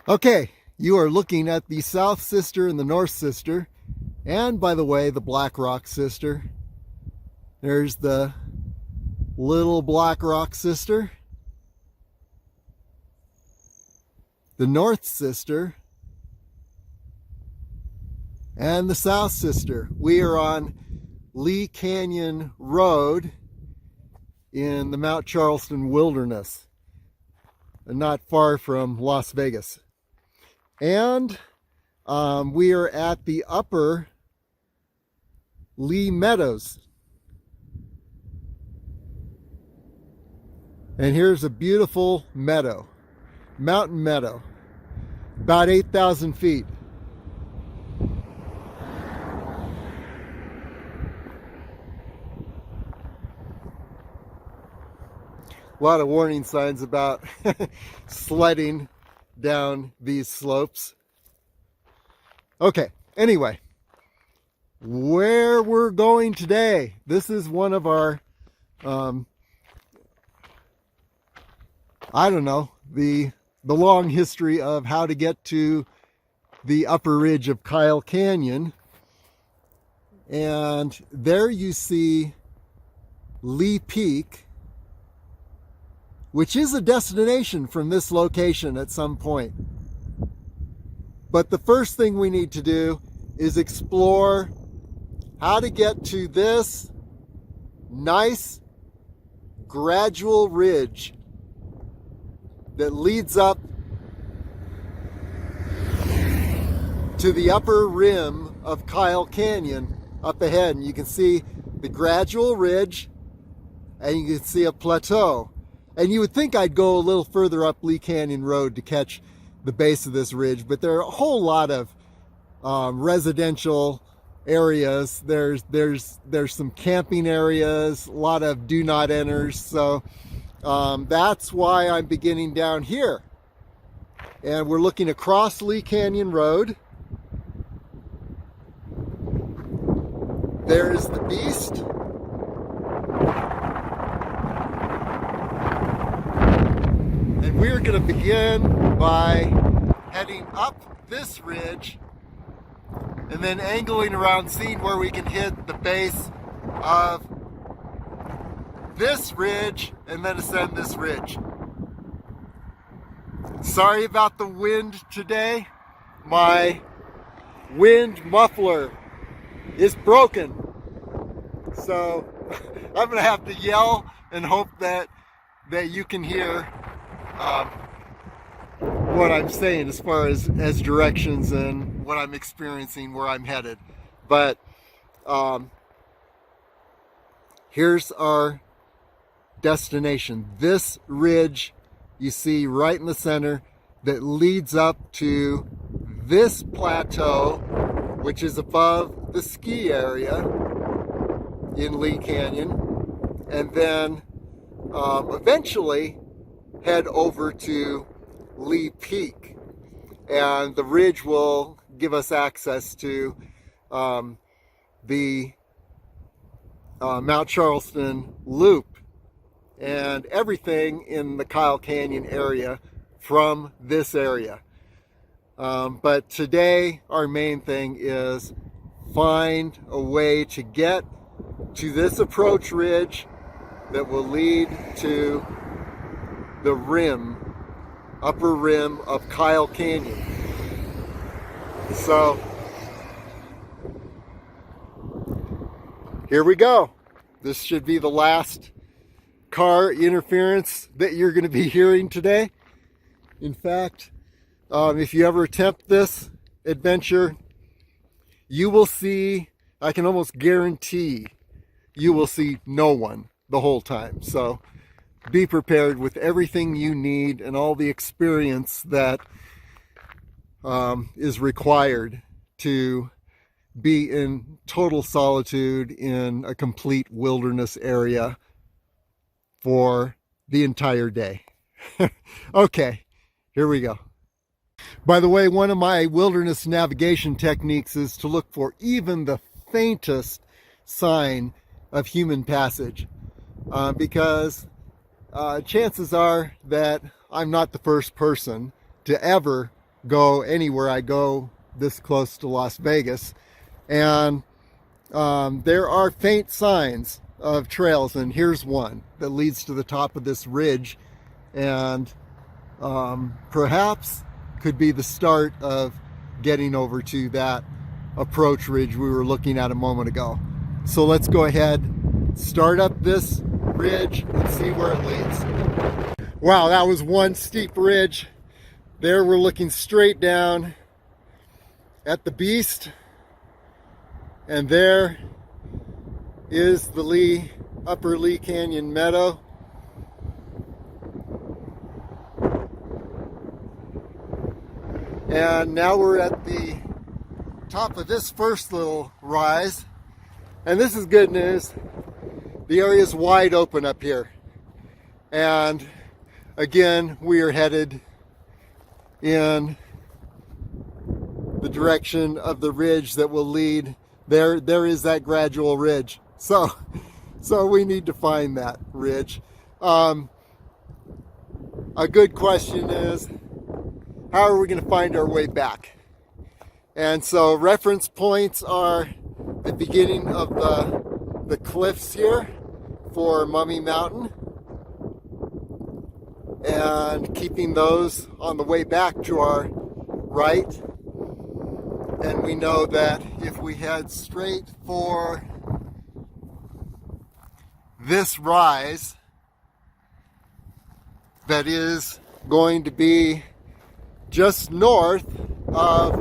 Okay, you are looking at the South Sister and the North Sister, and by the way, the Black Rock Sister. There's the Little Black Rock Sister, the North Sister, and the South Sister. We are on Lee Canyon Road in the Mount Charleston Wilderness, not far from Las Vegas. And we are at the Upper Lee Meadows. And here's a beautiful meadow, mountain meadow, about 8,000 feet. A lot of warning signs about sledding down these slopes. Okay, anyway, where we're going today. This is one of our, I don't know, the long history of how to get to the upper ridge of Kyle Canyon. And there you see Lee Peak, which is a destination from this location at some point. But the first thing we need to do is explore how to get to this nice gradual ridge that leads up to the upper rim of Kyle Canyon up ahead. And you can see the gradual ridge and you can see a plateau. And you would think I'd go a little further up Lee Canyon Road to catch the base of this ridge, but there are a whole lot of residential areas. There's some camping areas, a lot of do not enters. So that's why I'm beginning down here. And we're looking across Lee Canyon Road. There's the beast. And we're going to begin by heading up this ridge and then angling around, seeing where we can hit the base of this ridge and then ascend this ridge. Sorry about the wind today. My wind muffler is broken. So I'm going to have to yell and hope that you can hear what I'm saying as far as directions and what I'm experiencing, where I'm headed. But here's our destination. This ridge you see right in the center that leads up to this plateau, which is above the ski area in Lee Canyon, and then eventually head over to Lee Peak, and the ridge will give us access to the Mount Charleston Loop and everything in the Kyle Canyon area from this area. But today our main thing is find a way to get to this approach ridge that will lead to the rim, upper rim of Kyle Canyon. So here we go. This should be the last car interference that you're going to be hearing today. In fact, if you ever attempt this adventure, you will see, I can almost guarantee, you will see no one the whole time. So be prepared with everything you need and all the experience that is required to be in total solitude in a complete wilderness area for the entire day. Okay, here we go. By the way, one of my wilderness navigation techniques is to look for even the faintest sign of human passage, because chances are that I'm not the first person to ever go anywhere I go this close to Las Vegas. And there are faint signs of trails, and here's one that leads to the top of this ridge, and perhaps could be the start of getting over to that approach ridge we were looking at a moment ago. So let's go ahead, start up this ridge and see where it leads. Wow, that was one steep ridge. There we're looking straight down at the beast, and there is the Upper Lee Canyon Meadow. And now we're at the top of this first little rise, and this is good news. The area is wide open up here, and again we are headed in the direction of the ridge that will lead there. There is that gradual ridge, so we need to find that ridge. A good question is, how are we going to find our way back? And so reference points are the beginning of the cliffs here for Mummy Mountain, and keeping those on the way back to our right. And we know that if we head straight for this rise, that is going to be just north of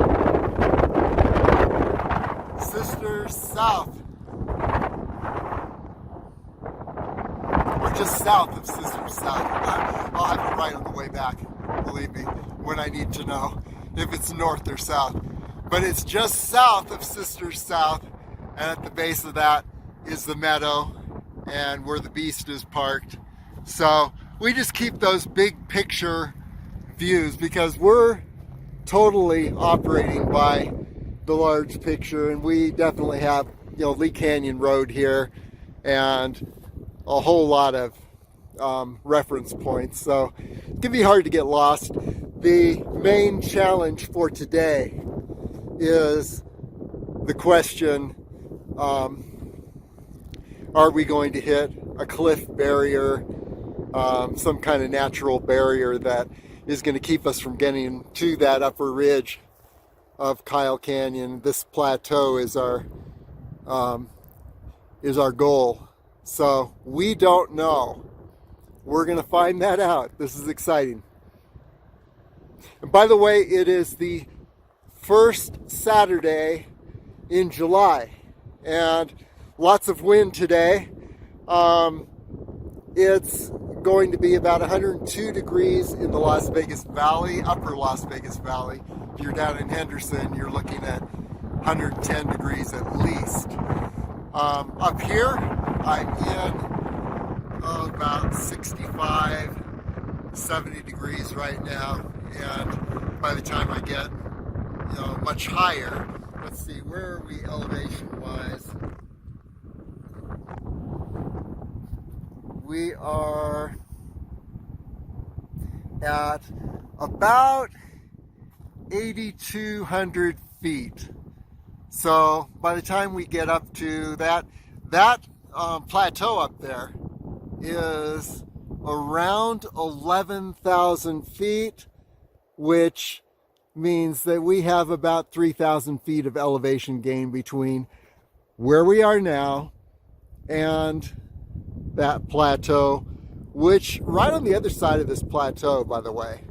Sisters South, or just south of Sisters South. I'll have it right on the way back, believe me, when I need to know if it's north or south. But it's just south of Sisters South, and at the base of that is the meadow and where the beast is parked. So we just keep those big picture views because we're totally operating by the large picture, and we definitely have, Lee Canyon Road here and a whole lot of reference points, so it can be hard to get lost. The main challenge for today is the question, are we going to hit a cliff barrier, some kind of natural barrier that is going to keep us from getting to that upper ridge of Kyle Canyon. This plateau is our goal. So we don't know. We're going to find that out. This is exciting. And by the way, it is the first Saturday in July, and lots of wind today. It's going to be about 102 degrees in the Las Vegas Valley, upper Las Vegas Valley. If you're down in Henderson, you're looking at 110 degrees at least. Up here, I'm in about 65, 70 degrees right now, and by the time I get much higher, let's see, where are we elevation-wise? We are at about 8,200 feet. So by the time we get up to that plateau up there is around 11,000 feet, which means that we have about 3,000 feet of elevation gain between where we are now and that plateau, which right on the other side of this plateau, by the way,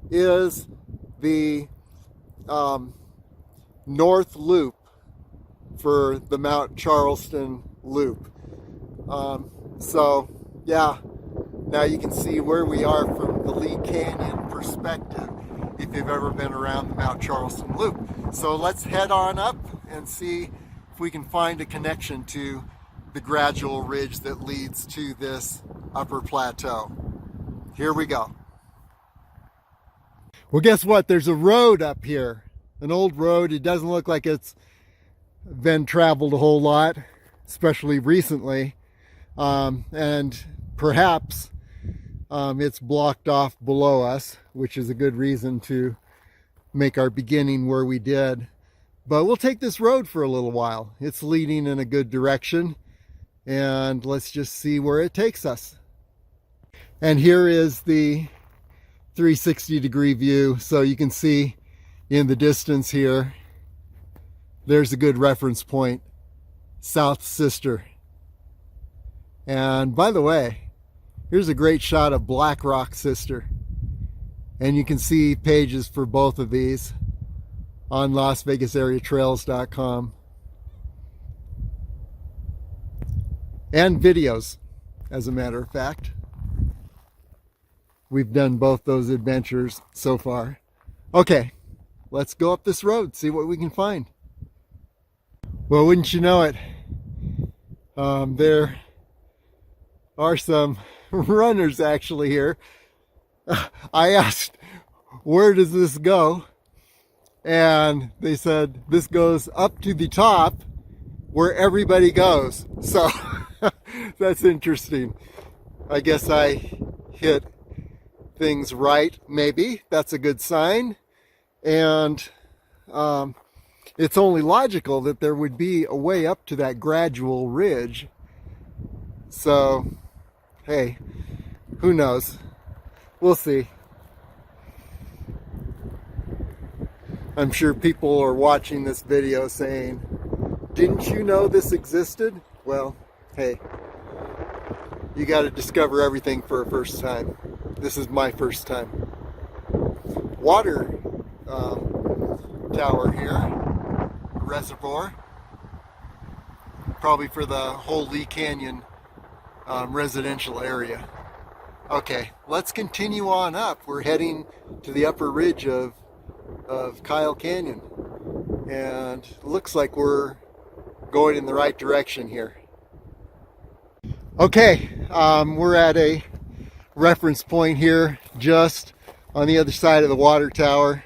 is the north loop for the Mount Charleston loop. So yeah, now you can see where we are from the Lee Canyon perspective if you've ever been around the Mount Charleston loop. So let's head on up and see if we can find a connection to the gradual ridge that leads to this upper plateau. Here we go. Well, guess what? There's a road up here, an old road. It doesn't look like it's been traveled a whole lot, especially recently, and perhaps it's blocked off below us, which is a good reason to make our beginning where we did. But we'll take this road for a little while. It's leading in a good direction, and let's just see where it takes us. And here is the 360-degree view, so you can see in the distance here, there's a good reference point, South Sister. And by the way, here's a great shot of Black Rock Sister. And you can see pages for both of these on LasVegasAreaTrails.com. And videos, as a matter of fact. We've done both those adventures so far. Okay, let's go up this road, see what we can find. Well, wouldn't you know it, there are some runners actually here. I asked, where does this go? And they said, this goes up to the top where everybody goes. So that's interesting. I guess I hit things right, maybe. That's a good sign. And it's only logical that there would be a way up to that gradual ridge. So, hey, who knows? We'll see. I'm sure people are watching this video saying, didn't you know this existed? Well, hey, you got to discover everything for a first time. This is my first time. Water tower here, reservoir, probably for the whole Lee Canyon residential area. Okay, let's continue on up. We're heading to the upper ridge of Kyle Canyon, and it looks like we're going in the right direction here. Okay, we're at a reference point here, just on the other side of the water tower.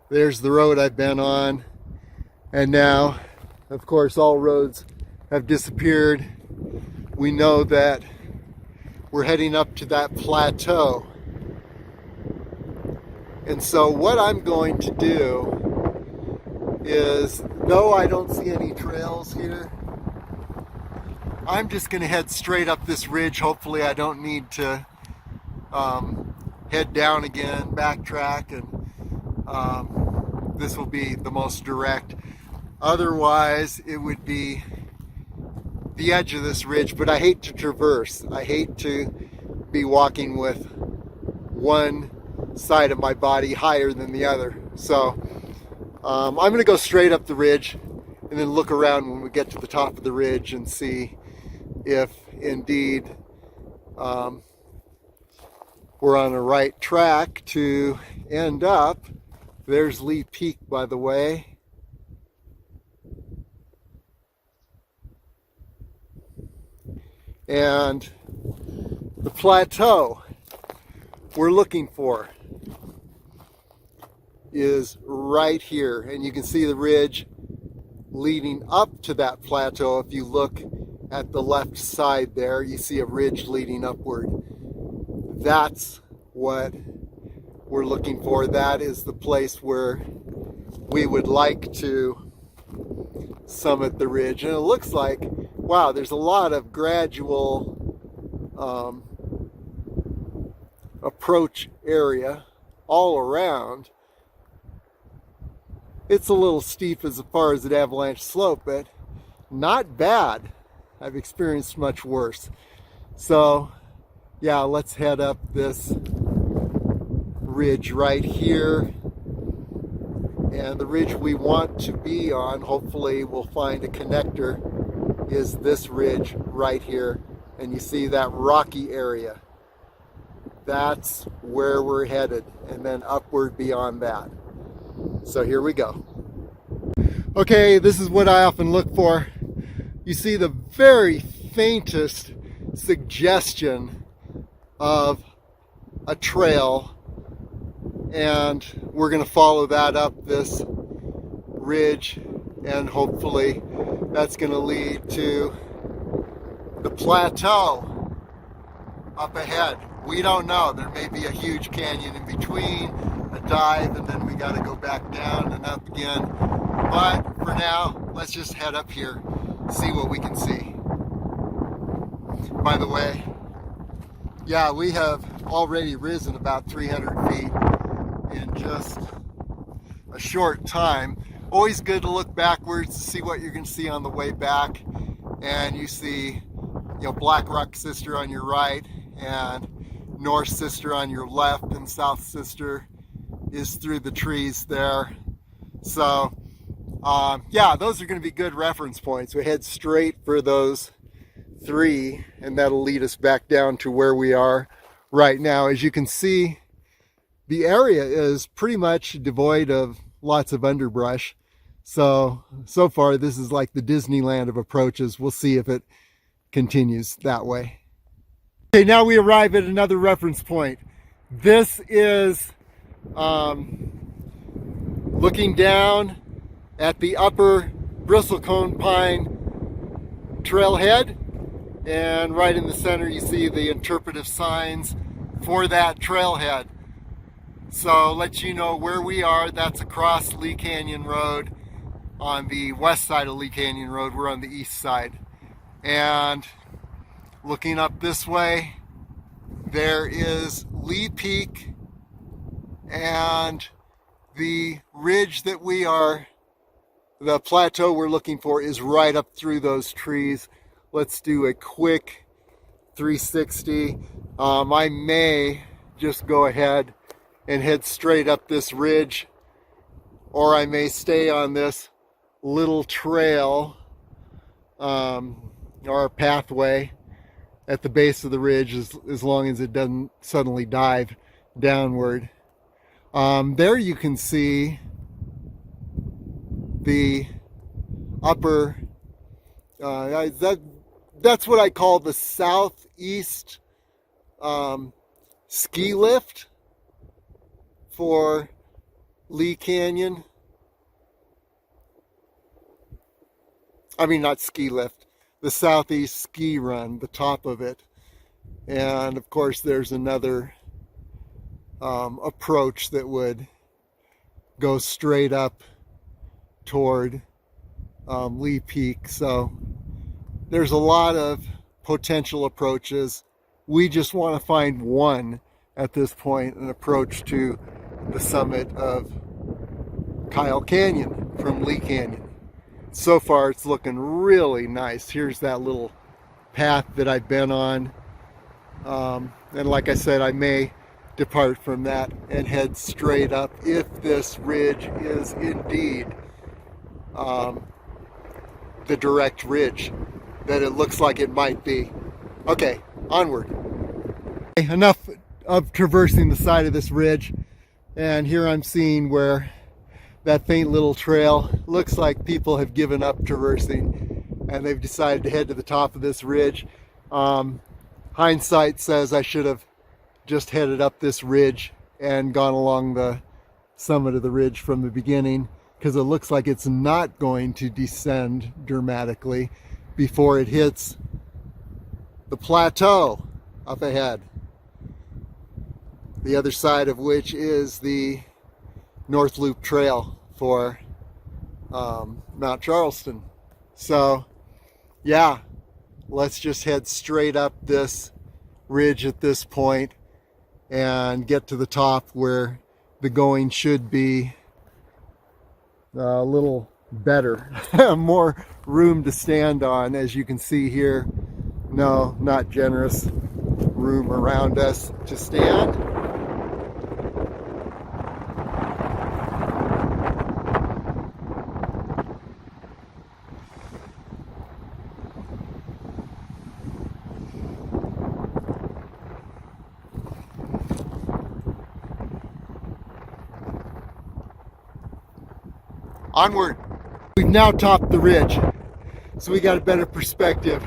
There's the road I've been on, and now, of course, all roads have disappeared. We know that we're heading up to that plateau. And so what I'm going to do is, though I don't see any trails here, I'm just going to head straight up this ridge. Hopefully I don't need to head down again, backtrack, and this will be the most direct. Otherwise, it would be the edge of this ridge, but I hate to traverse. I hate to be walking with one side of my body higher than the other. So I'm going to go straight up the ridge and then look around when we get to the top of the ridge and see if indeed we're on the right track to end up. There's Lee Peak, by the way. And the plateau we're looking for is right here, and you can see the ridge leading up to that plateau. If you look at the left side there, you see a ridge leading upward. That's what we're looking for. That is the place where we would like to summit the ridge. And it looks like, wow, there's a lot of gradual approach area all around. It's a little steep as far as the Avalanche Slope, but not bad. I've experienced much worse. So yeah, let's head up this ridge right here. And the ridge we want to be on, hopefully we'll find a connector, is this ridge right here. And you see that rocky area. That's where we're headed, and then upward beyond that. So here we go. Okay, this is what I often look for. You see the very faintest suggestion of a trail, and we're going to follow that up this ridge, and hopefully that's going to lead to the plateau up ahead. We don't know. There may be a huge canyon in between, a dive, and then we got to go back down and up again. But for now, let's just head up here, see what we can see. By the way, yeah, we have already risen about 300 feet in just a short time. Always good to look backwards to see what you're going to see on the way back. And you see, Black Rock Sister on your right, and North Sister on your left, and South Sister is through the trees there. So, yeah, those are going to be good reference points. We head straight for those 3, and that'll lead us back down to where we are right now. As you can see, the area is pretty much devoid of lots of underbrush. So far, this is like the Disneyland of approaches. We'll see if it continues that way. Okay, now we arrive at another reference point. This is looking down at the Upper Bristlecone Pine Trailhead. And right in the center, you see the interpretive signs for that trailhead. So let you know where we are. That's across Lee Canyon Road on the west side of Lee Canyon Road. We're on the east side. And looking up this way, there is Lee Peak, and the ridge that the plateau we're looking for is right up through those trees. Let's do a quick 360. I may just go ahead and head straight up this ridge, or I may stay on this little trail or pathway at the base of the ridge as long as it doesn't suddenly dive downward. There you can see the upper, that's what I call the southeast ski lift for Lee Canyon. I mean, not ski lift, the southeast ski run, the top of it. And of course, there's another approach that would go straight up toward Lee Peak. So there's a lot of potential approaches. We just want to find one at this point, an approach to the summit of Kyle Canyon from Lee Canyon. So far, it's looking really nice. Here's that little path that I've been on. And like I said, I may depart from that and head straight up if this ridge is indeed the direct ridge that it looks like it might be. Okay, onward. Okay, enough of traversing the side of this ridge, and here I'm seeing where that faint little trail looks like people have given up traversing and they've decided to head to the top of this ridge. Hindsight says I should have just headed up this ridge and gone along the summit of the ridge from the beginning, because it looks like it's not going to descend dramatically before it hits the plateau up ahead, the other side of which is the North Loop Trail for Mount Charleston. So yeah, let's just head straight up this ridge at this point and get to the top where the going should be a little better. More room to stand on. As you can see here, no, not generous room around us to stand. Onward. We've now topped the ridge, so we got a better perspective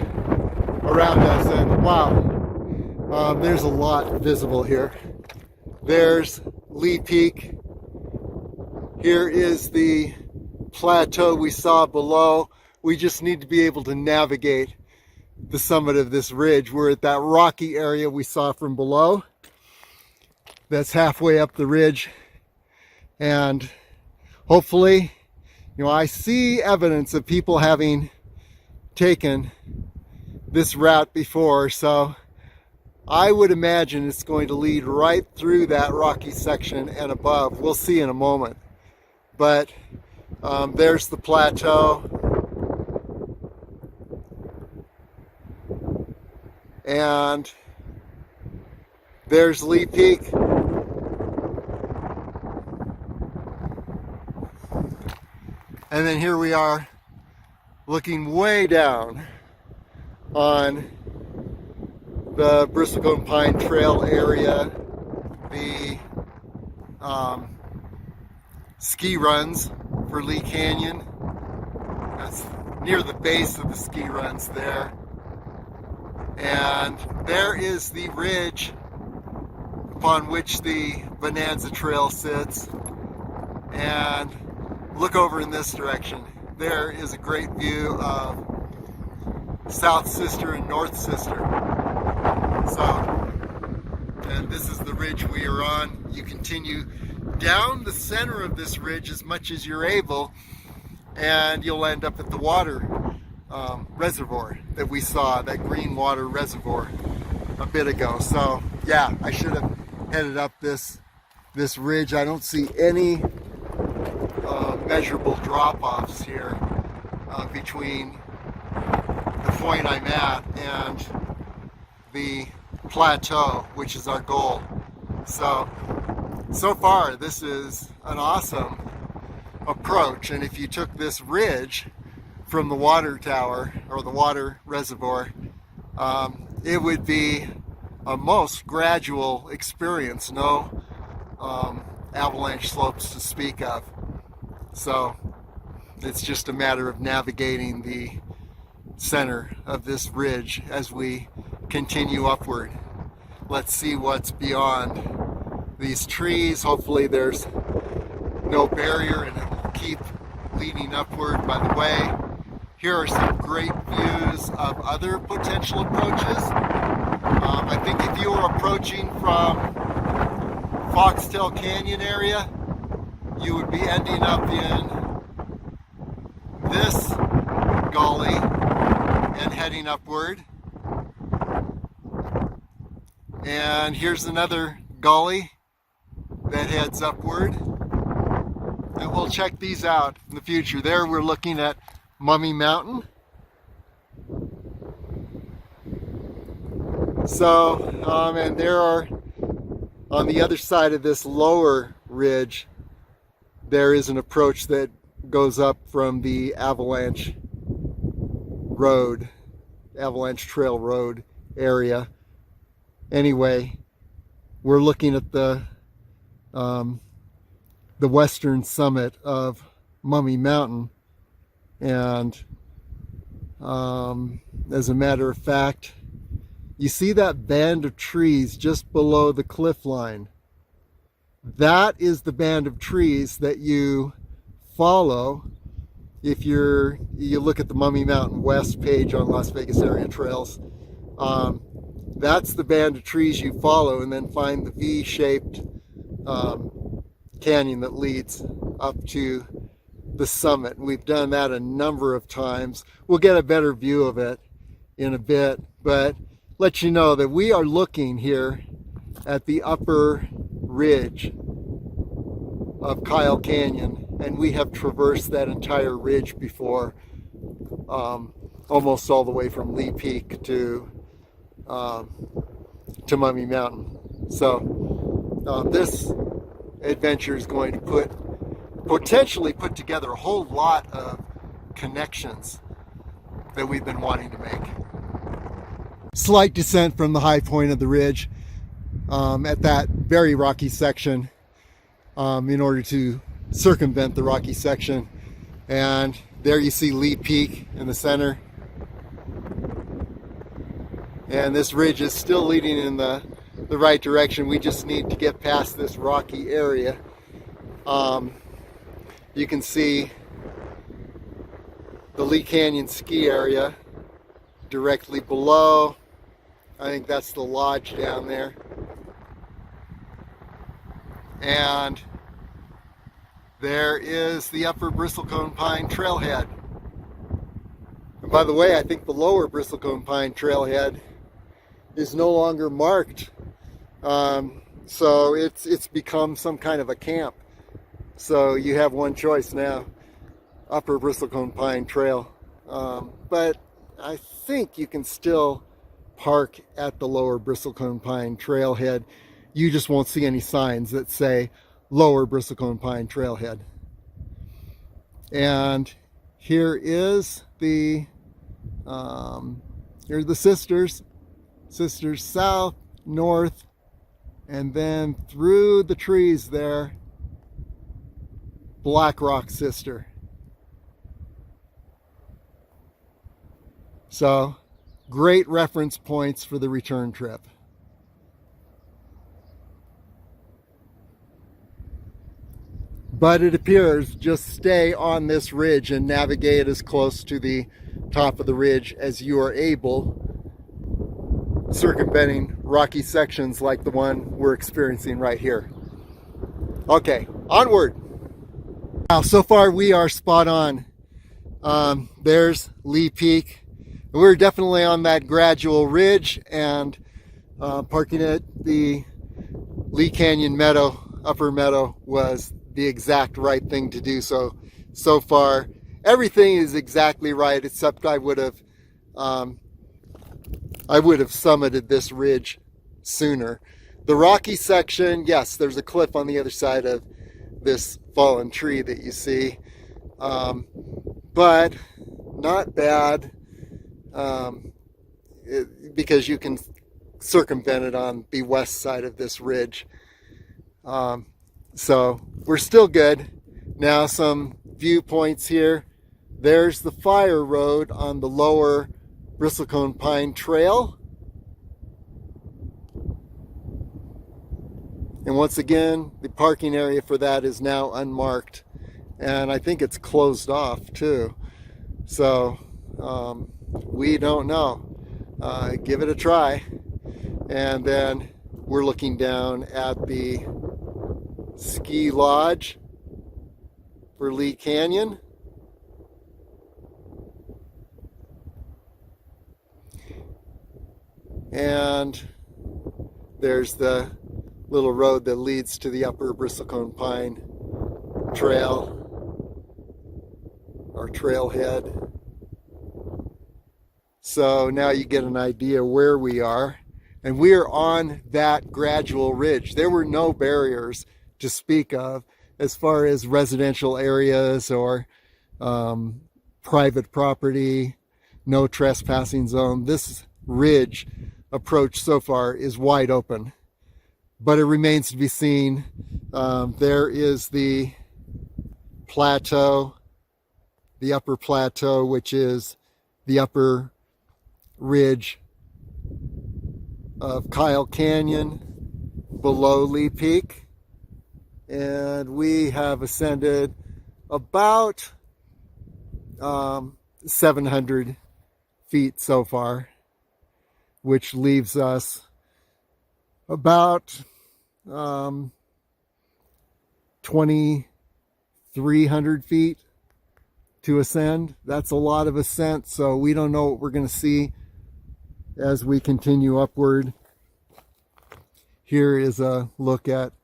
around us, and wow, there's a lot visible here. There's Lee Peak. Here is the plateau we saw below. We just need to be able to navigate the summit of this ridge. We're at that rocky area we saw from below. That's halfway up the ridge. And hopefully, I see evidence of people having taken this route before, so I would imagine it's going to lead right through that rocky section and above. We'll see in a moment. But there's the plateau. And there's Lee Peak. And then here we are looking way down on the Bristlecone Pine Trail area, the ski runs for Lee Canyon. That's near the base of the ski runs there. And there is the ridge upon which the Bonanza Trail sits. And look over in this direction. There is a great view of South Sister and North Sister. And this is the ridge we are on. You continue down the center of this ridge as much as you're able, and you'll end up at the water reservoir that we saw, that green water reservoir a bit ago. So yeah, I should have headed up this ridge. I don't see any measurable drop-offs here between the point I'm at and the plateau, which is our goal. So far this is an awesome approach, and if you took this ridge from the water tower or the water reservoir, it would be a most gradual experience, no avalanche slopes to speak of. So it's just a matter of navigating the center of this ridge as we continue upward. Let's see what's beyond these trees. Hopefully there's no barrier and it will keep leading upward. By the way, here are some great views of other potential approaches. I think if you were approaching from Foxtail Canyon area, you would be ending up in this gully and heading upward. And here's another gully that heads upward. And we'll check these out in the future. There we're looking at Mummy Mountain. So, and there are, on the other side of this lower ridge, there is an approach that goes up from the Avalanche Trail Road area. Anyway, we're looking at the western summit of Mummy Mountain, and as a matter of fact, you see that band of trees just below the cliff line. That is the band of trees that you follow if you look at the Mummy Mountain West page on Las Vegas Area Trails. That's the band of trees you follow, and then find the V-shaped canyon that leads up to the summit. We've done that a number of times. We'll get a better view of it in a bit, but let you know that we are looking here at the upper ridge of Kyle Canyon, and we have traversed that entire ridge before, almost all the way from Lee Peak to Mummy Mountain. So this adventure is going to potentially put together a whole lot of connections that we've been wanting to make. Slight descent from the high point of the ridge at that very rocky section in order to circumvent the rocky section. And there you see Lee Peak in the center. And this ridge is still leading in the right direction. We just need to get past this rocky area. You can see the Lee Canyon ski area directly below. I think that's the lodge down there. And There is the Upper Bristlecone Pine Trailhead. And by the way, I think the Lower Bristlecone Pine Trailhead is no longer marked. So it's become some kind of a camp. So you have one choice now, Upper Bristlecone Pine Trail. But I think you can still park at the Lower Bristlecone Pine Trailhead. You just won't see any signs that say Lower Bristlecone Pine Trailhead. And here is the here's the sisters south, north, and then through the trees there, Black Rock Sister. So great reference points for the return trip. But it appears just stay on this ridge and navigate as close to the top of the ridge as you are able, circumventing rocky sections like the one we're experiencing right here. Okay, onward. Now, so far we are spot on. There's Lee Peak. We're definitely on that gradual ridge, and parking at the Lee Canyon Meadow, Upper Meadow, was the exact right thing to do. So far everything is exactly right, except I would have summited this ridge sooner. The rocky section, yes, there's a cliff on the other side of this fallen tree that you see, but not bad, because you can circumvent it on the west side of this ridge. So we're still good. Now some viewpoints here. There's the fire road on the Lower Bristlecone Pine Trail. And once again, the parking area for that is now unmarked. And I think it's closed off too. So we don't know. Give it a try. And then we're looking down at the ski lodge for Lee Canyon. And there's the little road that leads to the Upper Bristlecone Pine Trail, or Trailhead. So now you get an idea where we are. And we are on that gradual ridge. There were no barriers to speak of as far as residential areas or private property, no trespassing zone. This ridge approach so far is wide open, but it remains to be seen. There is the plateau, the upper plateau, which is the upper ridge of Kyle Canyon below Lee Peak. And we have ascended about 700 feet so far, which leaves us about 2,300 feet to ascend. That's a lot of ascent, so we don't know what we're going to see as we continue upward. Here is a look at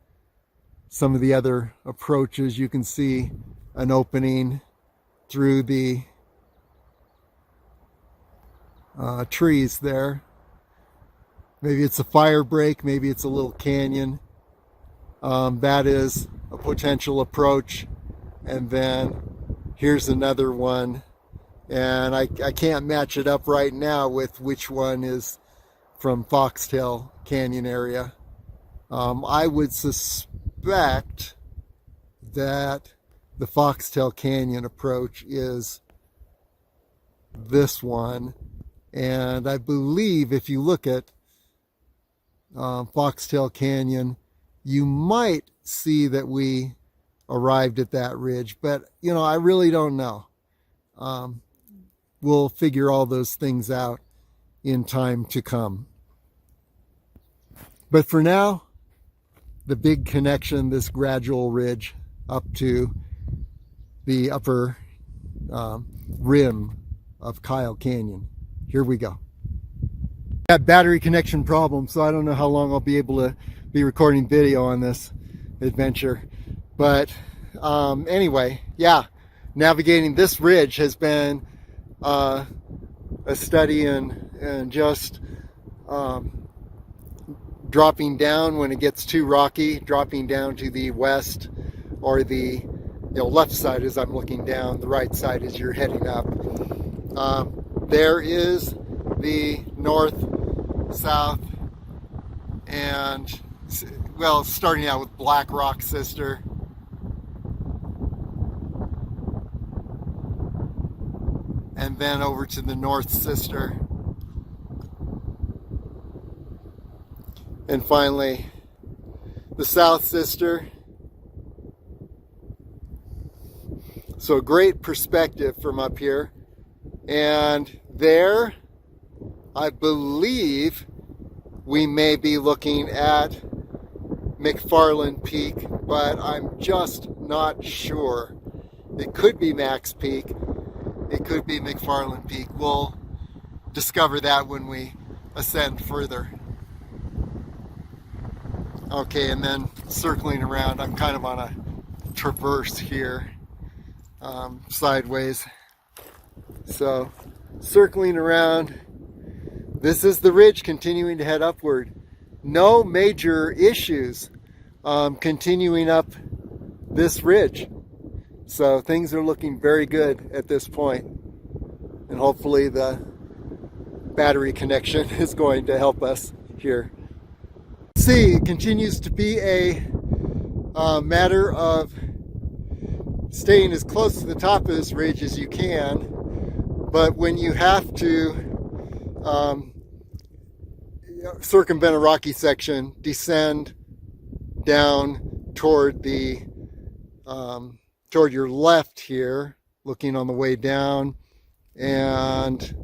some of the other approaches. You can see an opening through the trees there. Maybe it's a fire break, maybe it's a little canyon. That is a potential approach. And then here's another one. And I can't match it up right now with which one is from Foxtail Canyon area. I would suspect that the Foxtail Canyon approach is this one. And I believe if you look at Foxtail Canyon, you might see that we arrived at that ridge. But, you know, I really don't know. We'll figure all those things out in time to come. But for now, the big connection, this gradual ridge up to the upper rim of Kyle Canyon. Here we go. Got battery connection problems, so I don't know how long I'll be able to be recording video on this adventure. But anyway, yeah, navigating this ridge has been a study in just dropping down when it gets too rocky, dropping down to the west or the left side as I'm looking down, the right side as you're heading up. There is the north, south, and well, starting out with Black Rock Sister. And then over to the North Sister. And finally, the South Sister. So a great perspective from up here. And there, I believe we may be looking at McFarland Peak, but I'm just not sure. It could be Macks Peak. It could be McFarland Peak. We'll discover that when we ascend further. Okay, and then circling around, I'm kind of on a traverse here, sideways. So, circling around, this is the ridge continuing to head upward. No major issues continuing up this ridge. So things are looking very good at this point. And hopefully the battery connection is going to help us here. See, it continues to be a matter of staying as close to the top of this ridge as you can. But when you have to circumvent a rocky section, descend down toward the toward your left here, looking on the way down and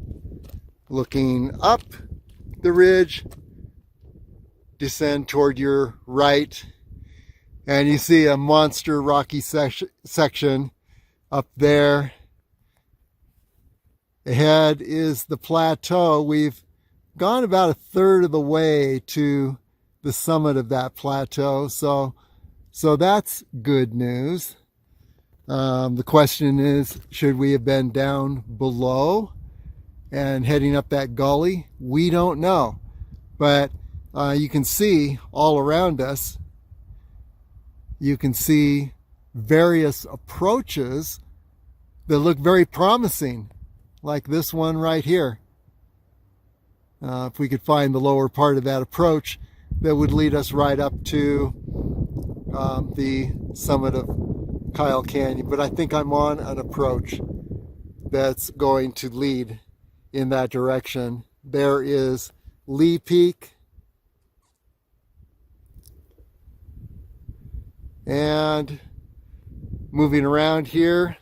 looking up the ridge, descend toward your right, and you see a monster rocky section up there. Ahead is the plateau. We've gone about a third of the way to the summit of that plateau, so that's good news. The question is, should we have been down below and heading up that gully? We don't know, but you can see all around us, you can see various approaches that look very promising, like this one right here. If we could find the lower part of that approach, that would lead us right up to the summit of Kyle Canyon. But I think I'm on an approach that's going to lead in that direction. There is Lee Peak, and moving around here,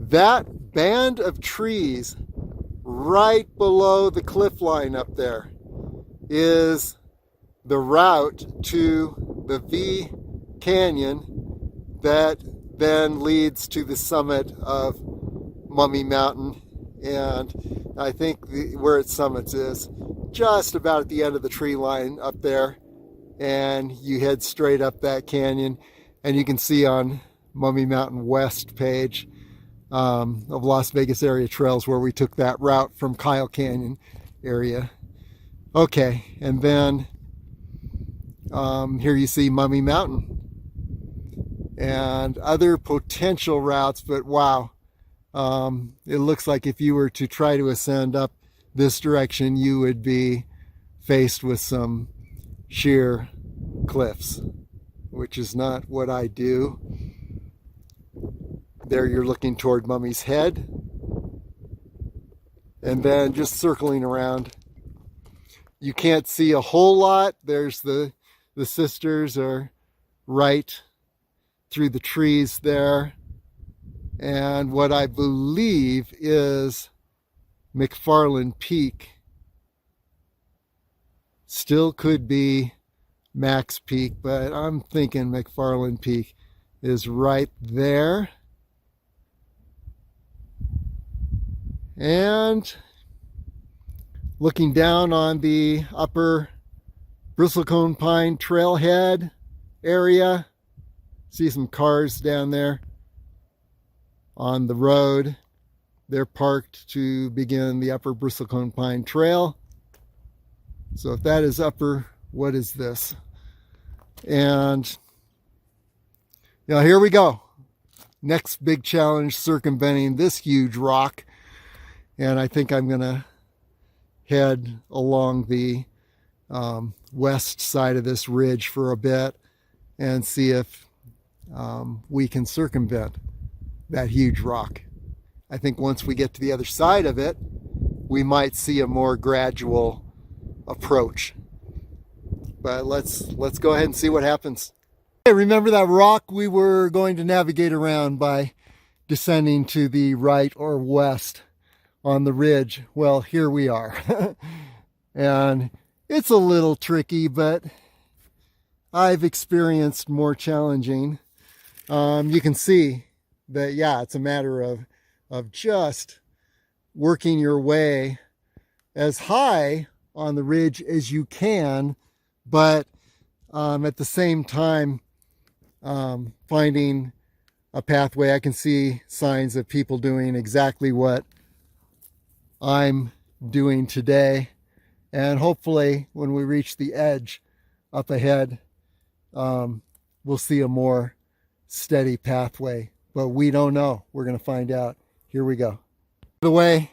that band of trees right below the cliff line up there is the route to the V Canyon that then leads to the summit of Mummy Mountain. And I think where it summits is just about at the end of the tree line up there, and you head straight up that canyon, and you can see on Mummy Mountain West page of Las Vegas Area Trails where we took that route from Kyle Canyon area. Okay, and then here you see Mummy Mountain and other potential routes, but wow, it looks like if you were to try to ascend up this direction, you would be faced with some sheer cliffs, which is not what I do. There you're looking toward Mummy's Head, and then just circling around. You can't see a whole lot. There's the sisters are right through the trees there, and what I believe is McFarland Peak. Still could be Macks Peak, but I'm thinking McFarland Peak. is right there. And looking down on the upper Bristlecone Pine Trailhead area, see some cars down there on the road. They're parked to begin the upper Bristlecone Pine Trail. So if that is upper, what is this? And here we go. Next big challenge, circumventing this huge rock. And I think I'm going to head along the west side of this ridge for a bit and see if we can circumvent that huge rock. I think once we get to the other side of it, we might see a more gradual approach. But let's go ahead and see what happens. Hey, remember that rock we were going to navigate around by descending to the right or west on the ridge? Well, here we are. And it's a little tricky, but I've experienced more challenging. You can see that, yeah, it's a matter of just working your way as high on the ridge as you can, but at the same time finding a pathway. I can see signs of people doing exactly what I'm doing today, and hopefully when we reach the edge up ahead, we'll see a more steady pathway, but we don't know. We're going to find out. Here we go. By the way,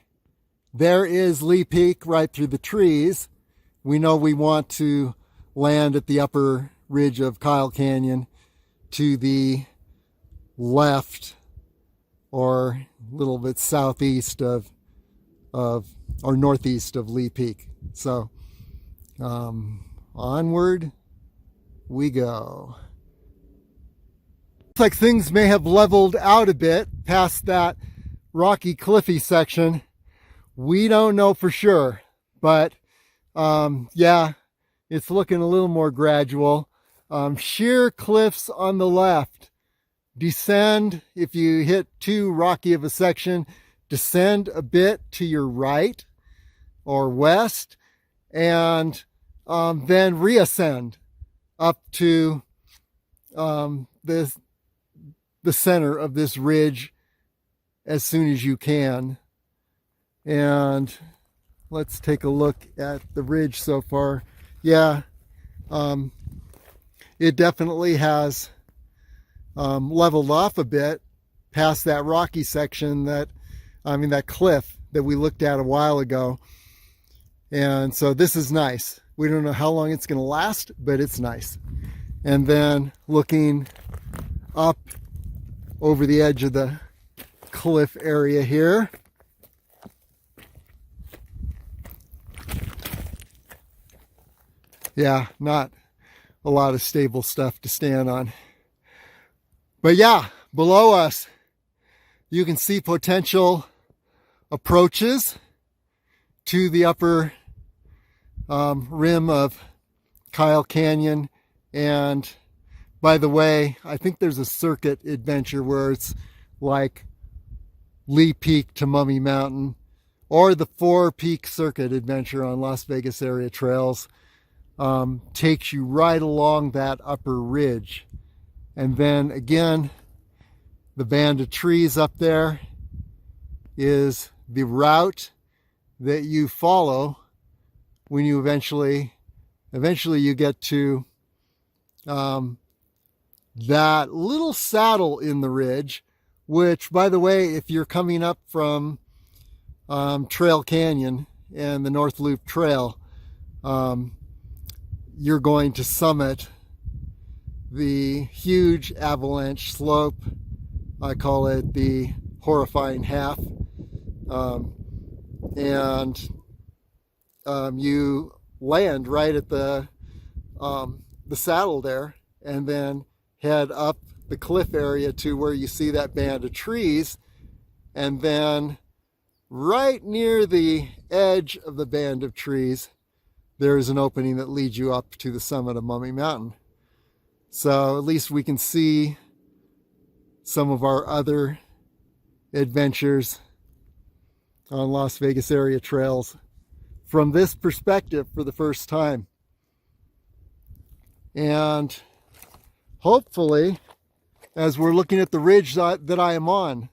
there is Lee Peak right through the trees. We know we want to land at the upper ridge of Kyle Canyon to the left, or a little bit southeast of or northeast of Lee Peak. So onward we go. Looks like things may have leveled out a bit past that rocky cliffy section. We don't know for sure, but yeah, it's looking a little more gradual. Sheer cliffs on the left. Descend, if you hit too rocky of a section, descend a bit to your right or west, and then reascend up to the center of this ridge as soon as you can. And let's take a look at the ridge so far. Yeah, it definitely has leveled off a bit past that rocky section, that cliff that we looked at a while ago. And so this is nice. We don't know how long it's going to last, but it's nice. And then looking up over the edge of the cliff area here, yeah, not a lot of stable stuff to stand on. But yeah, below us, you can see potential approaches to the upper rim of Kyle Canyon. And by the way, I think there's a circuit adventure where it's like Lee Peak to Mummy Mountain, or the 4-peak circuit adventure on Las Vegas area trails. Takes you right along that upper ridge. And then again, the band of trees up there is the route that you follow when you eventually you get to that little saddle in the ridge, which, by the way, if you're coming up from Trail Canyon and the North Loop Trail, you're going to summit the huge Avalanche Slope. I call it the horrifying half. And you land right at the saddle there, and then head up the cliff area to where you see that band of trees, and then right near the edge of the band of trees, there is an opening that leads you up to the summit of Mummy Mountain. So at least we can see some of our other adventures on Las Vegas area trails from this perspective for the first time. And hopefully, as we're looking at the ridge that I am on,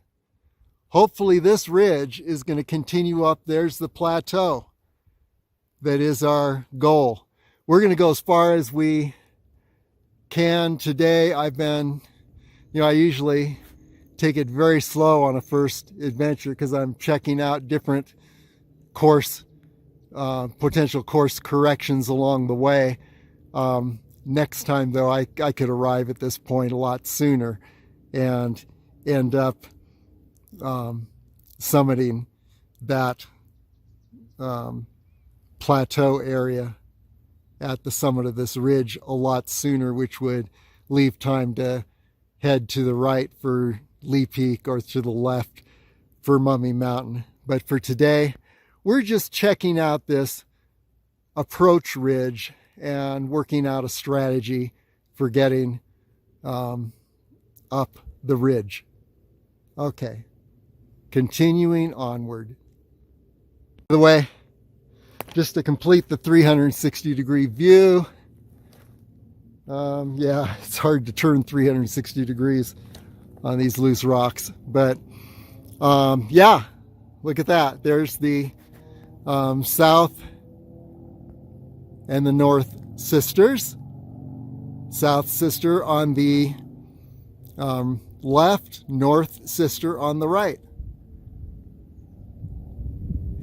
hopefully this ridge is going to continue up. There's the plateau that is our goal. We're going to go as far as we can today. I've been, I usually take it very slow on a first adventure because I'm checking out different potential course corrections along the way. Next time, though, I could arrive at this point a lot sooner and end up summiting that plateau area at the summit of this ridge a lot sooner, which would leave time to head to the right for Lee Peak or to the left for Mummy Mountain. But for today, we're just checking out this approach ridge and working out a strategy for getting up the ridge. Okay, continuing onward. By the way, just to complete the 360-degree view, yeah, it's hard to turn 360 degrees on these loose rocks, but yeah, look at that. There's the south and the north sisters. South sister on the left, north sister on the right.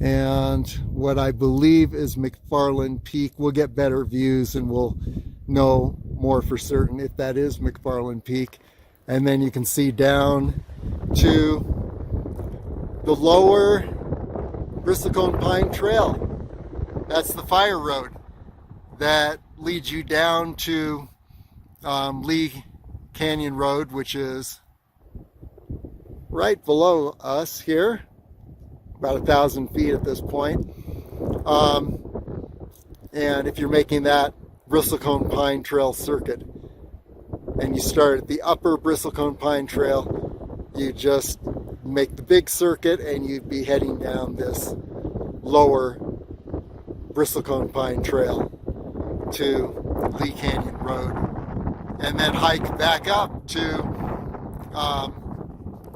And what I believe is McFarland Peak. We'll get better views and we'll know more for certain if that is McFarland Peak. And then you can see down to the lower Bristlecone Pine Trail. That's the fire road that leads you down to Lee Canyon Road, which is right below us here, about 1,000 feet at this point. And if you're making that Bristlecone Pine Trail circuit and you start at the upper Bristlecone Pine Trail, you just make the big circuit and you'd be heading down this lower Bristlecone Pine Trail to Lee Canyon Road, and then hike back up to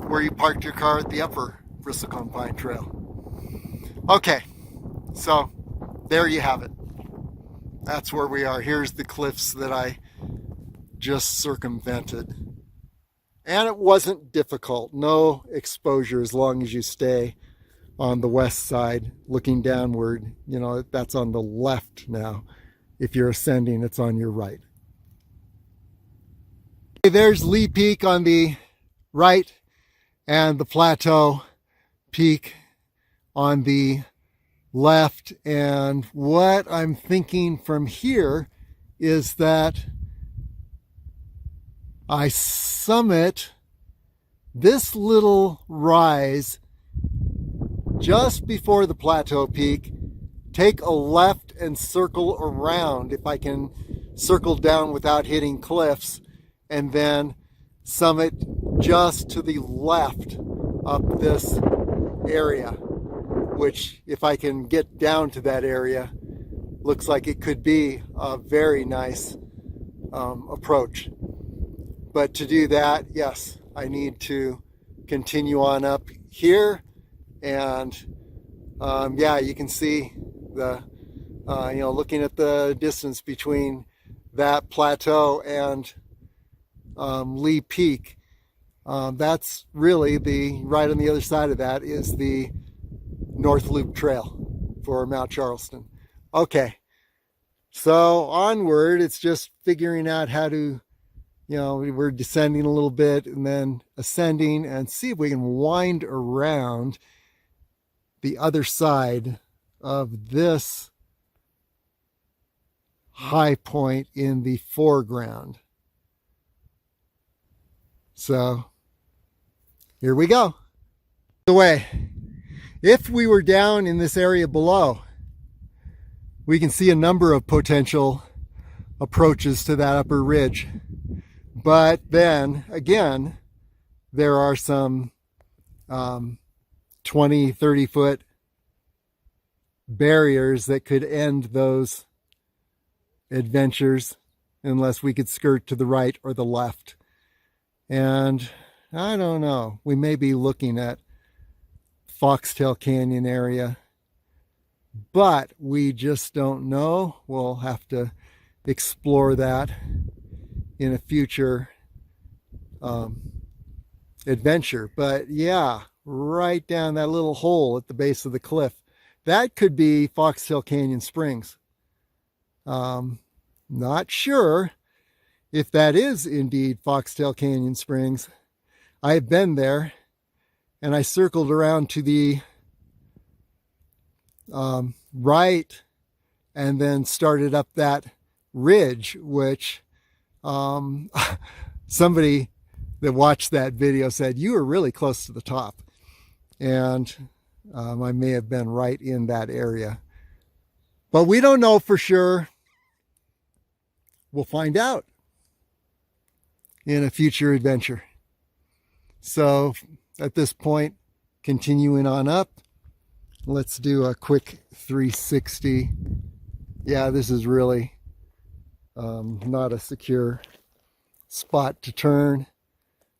where you parked your car at the upper Bristlecone Pine Trail. Okay, so there you have it. That's where we are. Here's the cliffs that I just circumvented. And it wasn't difficult. No exposure as long as you stay on the west side looking downward. That's on the left now. If you're ascending, it's on your right. There's Lee Peak on the right and the Plateau Peak on the left. And what I'm thinking from here is that I summit this little rise just before the Plateau Peak, take a left and circle around if I can circle down without hitting cliffs, and then summit just to the left up this area, which if I can get down to that area, looks like it could be a very nice approach. But to do that, yes, I need to continue on up here, and yeah, you can see the looking at the distance between that plateau and Lee Peak. That's really right on the other side of that is the North Loop Trail for Mount Charleston. Okay, so onward, it's just figuring out how to, we're descending a little bit and then ascending, and see if we can wind around the other side of this high point in the foreground. So here we go. By the way, if we were down in this area below, we can see a number of potential approaches to that upper ridge. But then again, there are some 20, 30 foot barriers that could end those adventures unless we could skirt to the right or the left. And I don't know, we may be looking at Foxtail Canyon area, but we just don't know. We'll have to explore that in a future adventure. But yeah, right down that little hole at the base of the cliff, that could be Foxtail Canyon Springs. Not sure if that is indeed Foxtail Canyon Springs. I've been there, and I circled around to the right and then started up that ridge, which somebody that watched that video said, you were really close to the top. And I may have been right in that area. But we don't know for sure. We'll find out in a future adventure. So at this point, continuing on up, let's do a quick 360. Yeah, this is really not a secure spot to turn,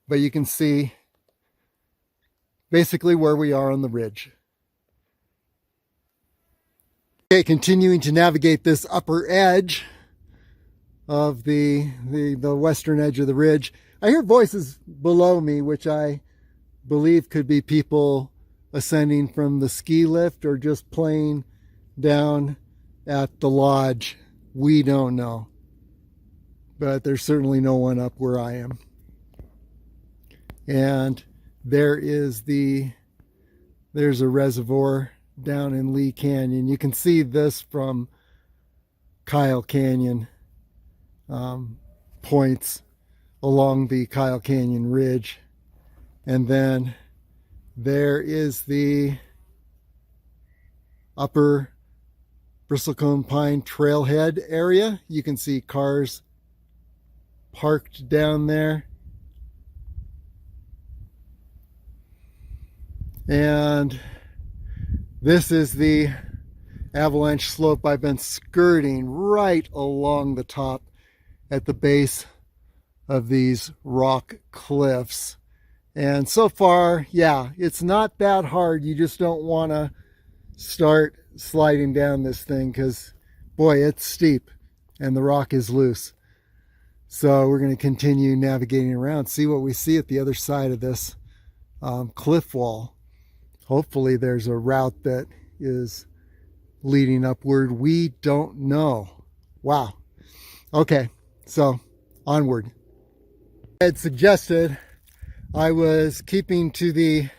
but you can see basically where we are on the ridge. Okay, continuing to navigate this upper edge of the western edge of the ridge. I hear voices below me, which I believe could be people ascending from the ski lift or just playing down at the lodge. We don't know, but there's certainly no one up where I am. And there's a reservoir down in Lee Canyon. You can see this from Kyle Canyon points along the Kyle Canyon ridge. And then there is the Upper Bristlecone Pine Trailhead area. You can see cars parked down there. And this is the Avalanche Slope I've been skirting right along the top at the base of these rock cliffs. And so far, yeah, it's not that hard. You just don't want to start sliding down this thing because, boy, it's steep and the rock is loose. So we're going to continue navigating around, see what we see at the other side of this cliff wall. Hopefully there's a route that is leading upward. We don't know. Wow. Okay, so onward. I had suggested I was keeping to the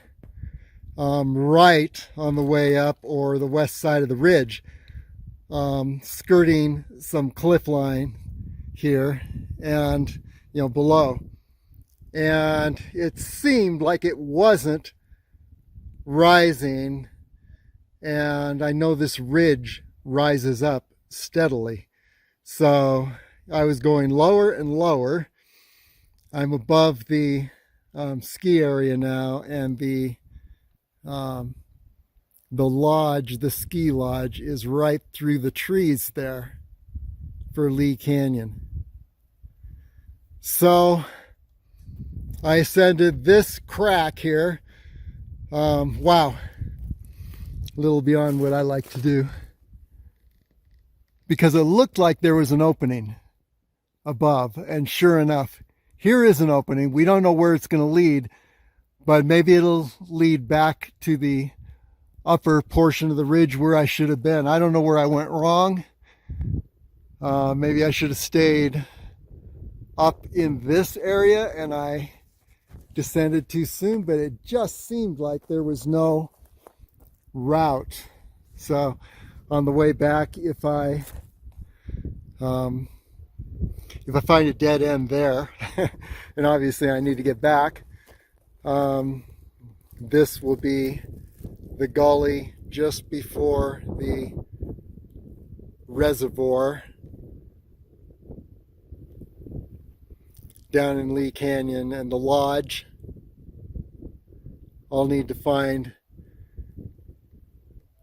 right on the way up, or the west side of the ridge, skirting some cliff line here and below, and it seemed like it wasn't rising, and I know this ridge rises up steadily, so I was going lower and lower. I'm above the ski area now, and the lodge, the ski lodge, is right through the trees there for Lee Canyon. So I ascended this crack here. Wow, a little beyond what I like to do, because it looked like there was an opening above, and sure enough, here is an opening. We don't know where it's going to lead, but maybe it'll lead back to the upper portion of the ridge where I should have been. I don't know where I went wrong. Maybe I should have stayed up in this area and I descended too soon, but it just seemed like there was no route. So on the way back, if I find a dead end there, and obviously I need to get back, this will be the gully just before the reservoir down in Lee Canyon, and the lodge I'll need to find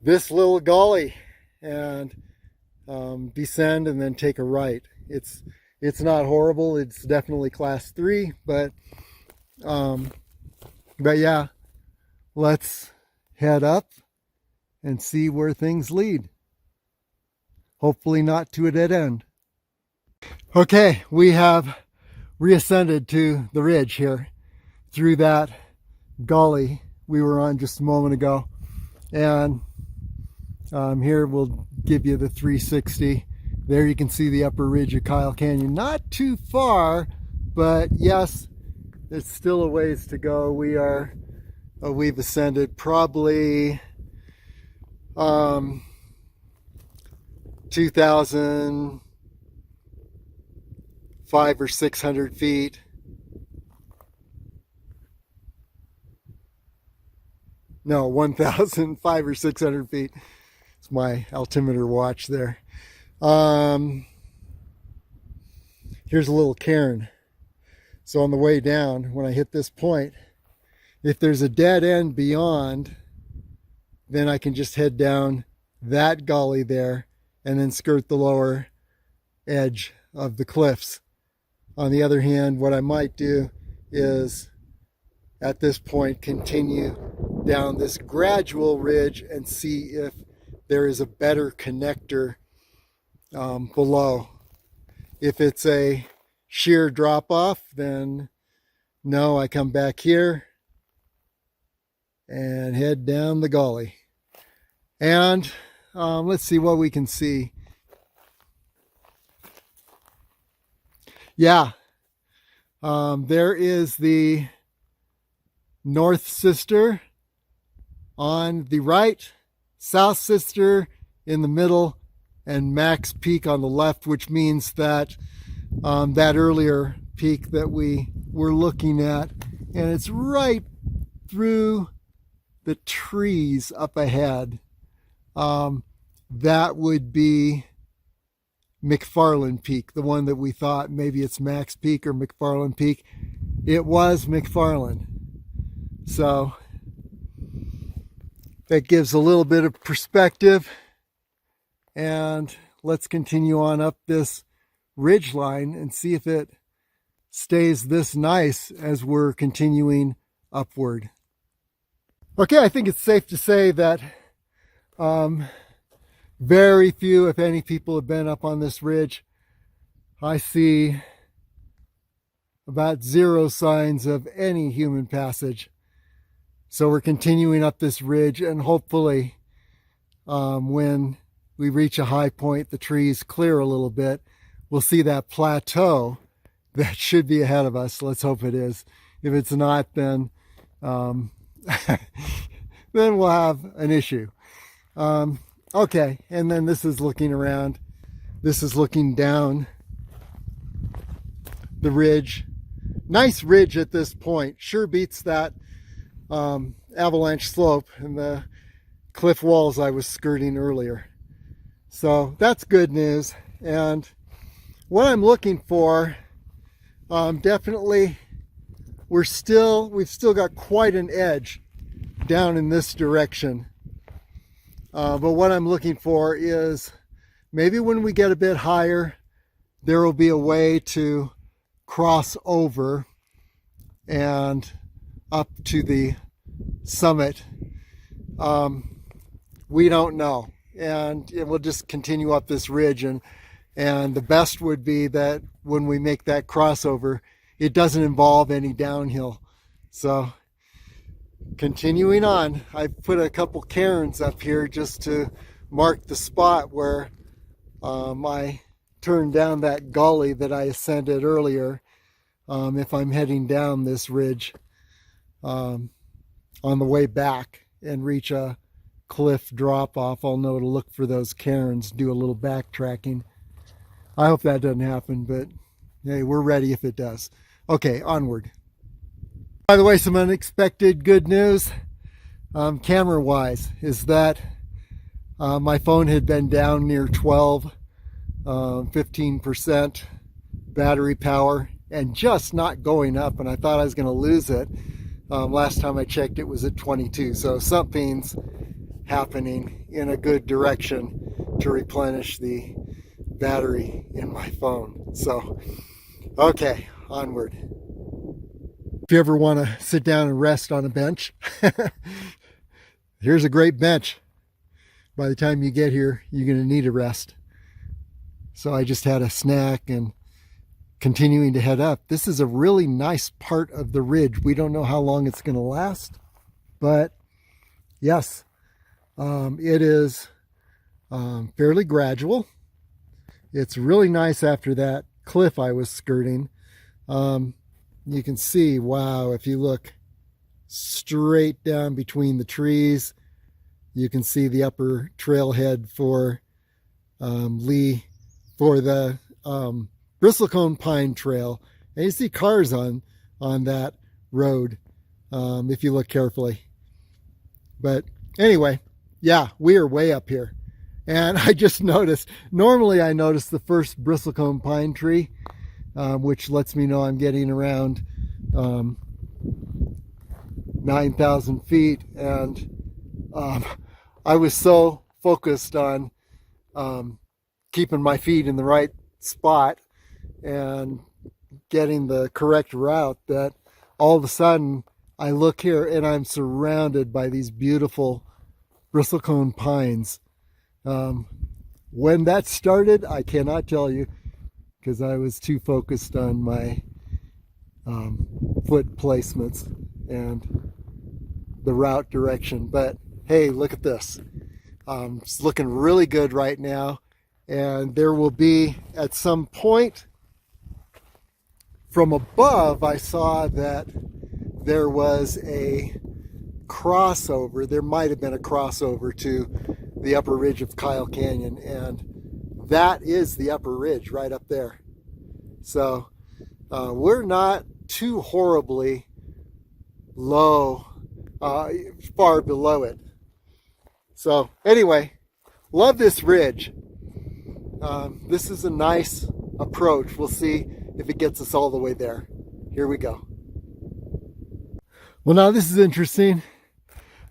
this little gully and descend and then take a right. It's not horrible. It's definitely class 3, but yeah, let's head up and see where things lead. Hopefully not to a dead end. Okay, we have reascended to the ridge here through that gully we were on just a moment ago. And here we'll give you the 360. There you can see the upper ridge of Kyle Canyon. Not too far, but yes, there's still a ways to go. We've ascended probably 2,500 or 600 feet. No, 1,500 or 600 feet. It's my altimeter watch there. Here's a little cairn. So on the way down, when I hit this point, if there's a dead end beyond, then I can just head down that gully there and then skirt the lower edge of the cliffs. On the other hand, what I might do is at this point continue down this gradual ridge and see if there is a better connector below. If it's a sheer drop off, then no, I come back here and head down the gully. And let's see what we can see. Yeah, there is the North Sister on the right, South Sister in the middle, and Macks Peak on the left, which means that that earlier peak that we were looking at, and it's right through the trees up ahead. That would be McFarland Peak, the one that we thought maybe it's Macks Peak or McFarland Peak. It was McFarland. So that gives a little bit of perspective. And let's continue on up this ridge line and see if it stays this nice as we're continuing upward. Okay, I think it's safe to say that very few, if any, people have been up on this ridge. I see about 0 signs of any human passage. So we're continuing up this ridge, and hopefully when we reach a high point, the trees clear a little bit, we'll see that plateau that should be ahead of us. Let's hope it is. If it's not, then then we'll have an issue. Okay, and then this is looking around. This is looking down the ridge. Nice ridge at this point. Sure beats that Avalanche Slope and the cliff walls I was skirting earlier. So that's good news. And what I'm looking for, definitely, we've still got quite an edge down in this direction. But what I'm looking for is maybe when we get a bit higher, there will be a way to cross over and up to the summit. We don't know. And we'll just continue up this ridge. And the best would be that when we make that crossover, it doesn't involve any downhill. So continuing on, I put a couple cairns up here just to mark the spot where I turned down that gully that I ascended earlier. If I'm heading down this ridge on the way back and reach a cliff drop off, I'll know to look for those cairns, do a little backtracking. I hope that doesn't happen, but hey, we're ready if it does. Okay, onward. By the way, some unexpected good news, camera-wise, is that my phone had been down near 15% battery power and just not going up, and I thought I was going to lose it. Last time I checked, it was at 22. So something's happening in a good direction to replenish the battery in my phone. So, okay, onward. If you ever want to sit down and rest on a bench, here's a great bench. By the time you get here, you're going to need a rest. So I just had a snack and continuing to head up. This is a really nice part of the ridge. We don't know how long it's going to last, but yes, it is fairly gradual. It's really nice after that cliff I was skirting. You can see, wow, if you look straight down between the trees, you can see the upper trailhead for the Bristlecone Pine Trail. And you see cars on that road if you look carefully. But anyway, yeah, we are way up here. And I just noticed, normally I notice the first bristlecone pine tree, which lets me know I'm getting around 9,000 feet. And I was so focused on keeping my feet in the right spot and getting the correct route that all of a sudden I look here and I'm surrounded by these beautiful bristlecone pines. When that started, I cannot tell you, because I was too focused on my foot placements and the route direction. But hey, look at this. It's looking really good right now. And there will be, at some point, from above, I saw that there was a crossover. There might have been a crossover to the upper ridge of Kyle Canyon, and that is the upper ridge right up there. So we're not too horribly low, far below it. So anyway, love this ridge. This is a nice approach. We'll see if it gets us all the way there. Here we go. Well, now this is interesting.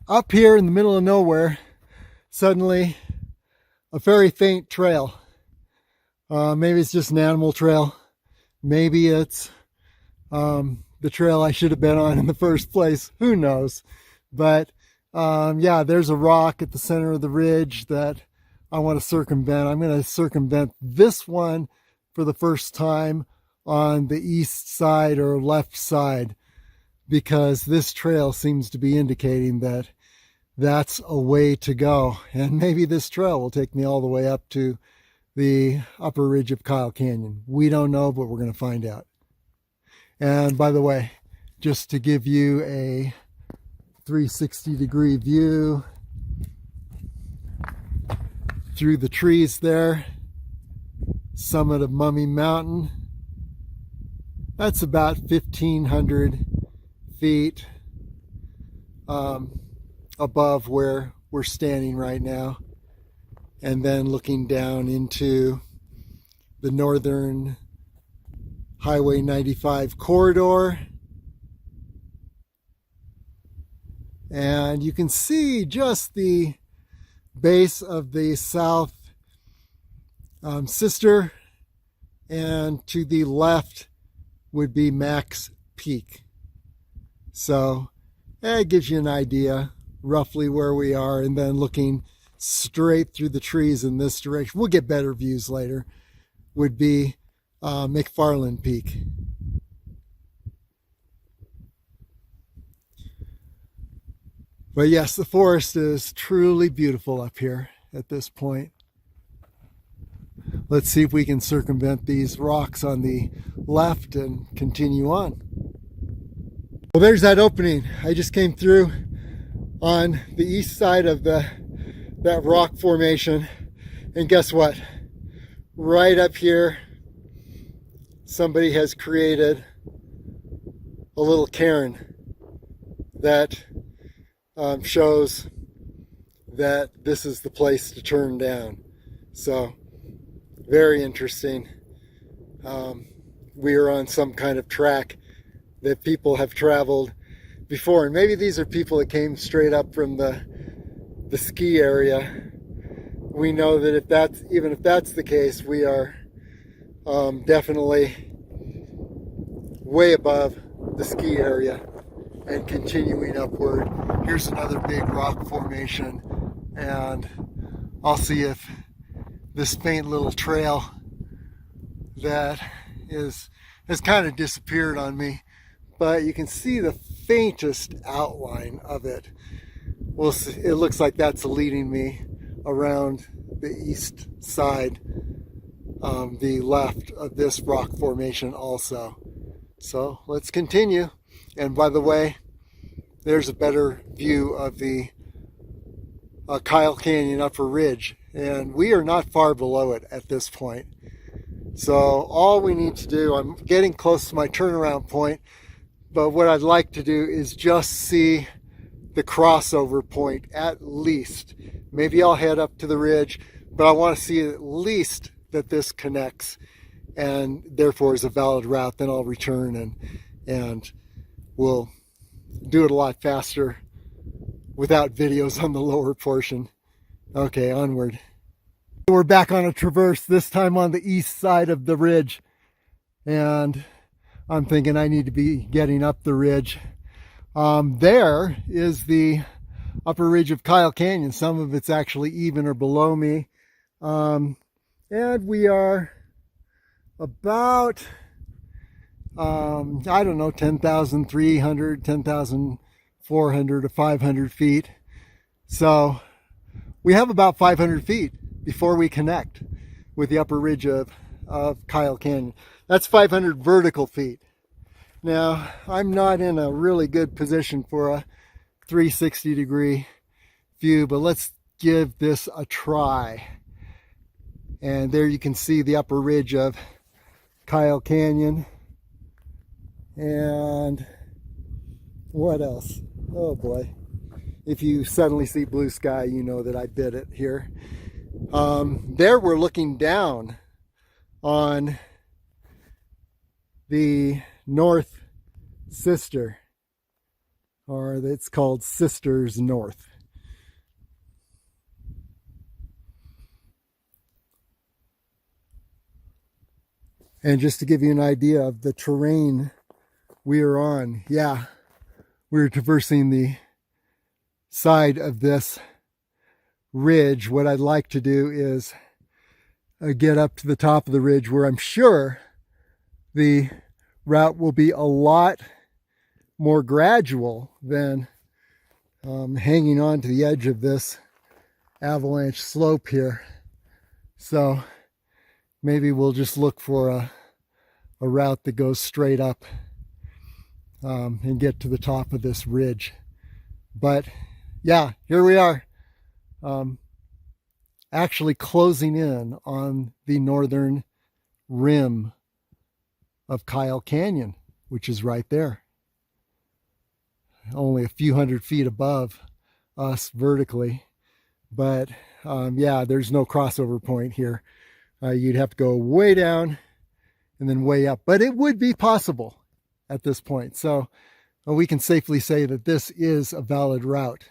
Up here in the middle of nowhere, suddenly a very faint trail. Maybe it's just an animal trail. Maybe it's the trail I should have been on in the first place. Who knows? But yeah, there's a rock at the center of the ridge that I want to circumvent. I'm going to circumvent this one for the first time on the east side or left side, because this trail seems to be indicating that that's a way to go. And maybe this trail will take me all the way up to the upper ridge of Kyle Canyon. We don't know, but we're going to find out. And by the way, just to give you a 360-degree view through the trees there, summit of Mummy Mountain. That's about 1,500 feet above where we're standing right now. And then looking down into the northern Highway 95 corridor. And you can see just the base of the south sister, and to the left would be Macks Peak. So it gives you an idea roughly where we are, and then looking straight through the trees in this direction, we'll get better views later, would be McFarland Peak. But yes, the forest is truly beautiful up here at this point. Let's see if we can circumvent these rocks on the left and continue on. Well, there's that opening. I just came through on the east side of that rock formation, and guess what? Right up here, somebody has created a little cairn that shows that this is the place to turn down. So very interesting. We are on some kind of track that people have traveled before. And maybe these are people that came straight up from the ski area. We know that even if that's the case, we are definitely way above the ski area and continuing upward. Here's another big rock formation, and I'll see if this faint little trail that has kind of disappeared on me, but you can see the faintest outline of it. We'll see. It looks like that's leading me around the east side, the left of this rock formation also. So let's continue. And by the way, there's a better view of the Kyle Canyon upper ridge, and we are not far below it at this point. So all we need to do, I'm getting close to my turnaround point, but what I'd like to do is just see the crossover point at least. Maybe I'll head up to the ridge, but I want to see at least that this connects and therefore is a valid route. Then I'll return and we'll do it a lot faster without videos on the lower portion. Okay, onward. We're back on a traverse, this time on the east side of the ridge, and I'm thinking I need to be getting up the ridge. There is the upper ridge of Kyle Canyon. Some of it's actually even or below me, and we are about I don't know, 10,300, 10,400 to 500 feet. So we have about 500 feet before we connect with the upper ridge of Kyle Canyon. That's 500 vertical feet. Now, I'm not in a really good position for a 360 degree view, but let's give this a try. And there you can see the upper ridge of Kyle Canyon. And what else? Oh boy. If you suddenly see blue sky, you know that I bit it here. There we're looking down on the North Sister, or it's called Sisters North. And just to give you an idea of the terrain we are on, yeah, we're traversing the side of this ridge. What I'd like to do is get up to the top of the ridge, where I'm sure the route will be a lot more gradual than hanging on to the edge of this avalanche slope here. So maybe we'll just look for a route that goes straight up and get to the top of this ridge. But yeah, here we are, actually closing in on the northern rim of Kyle Canyon, which is right there, only a few hundred feet above us vertically. But yeah, there's no crossover point here. You'd have to go way down and then way up, but it would be possible at this point. So we can safely say that this is a valid route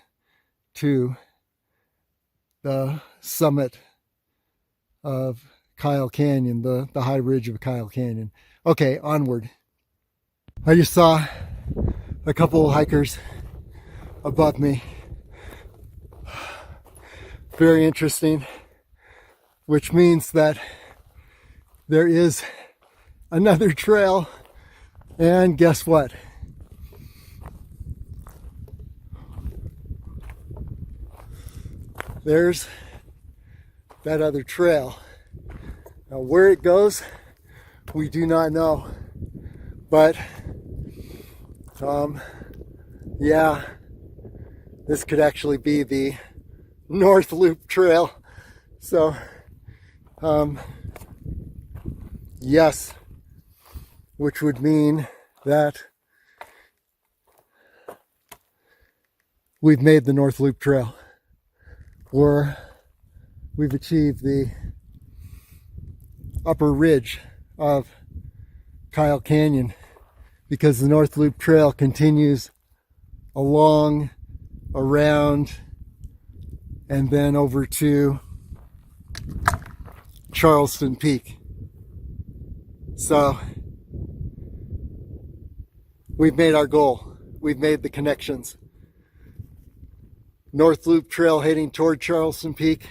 to the summit of Kyle Canyon, the high ridge of Kyle Canyon. Okay, onward. I just saw a couple of hikers above me. Very interesting, which means that there is another trail. And guess what? There's that other trail. Now where it goes, we do not know. But yeah, this could actually be the North Loop Trail. So yes, which would mean that we've made the North Loop Trail, or we've achieved the upper ridge of Kyle Canyon, because the North Loop Trail continues along, around, and then over to Charleston Peak. So we've made our goal. We've made the connections. North Loop Trail heading toward Charleston Peak.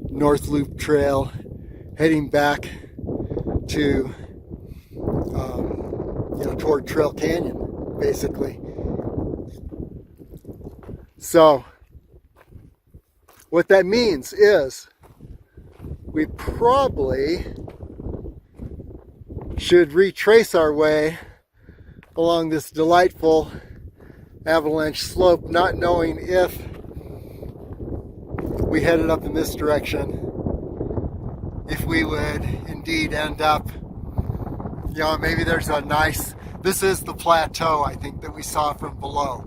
North Loop Trail heading back to toward Trail Canyon, basically. So what that means is we probably should retrace our way along this delightful Avalanche Slope, not knowing if we headed up in this direction, if we would indeed end up, maybe there's a nice, this is the plateau, I think, that we saw from below.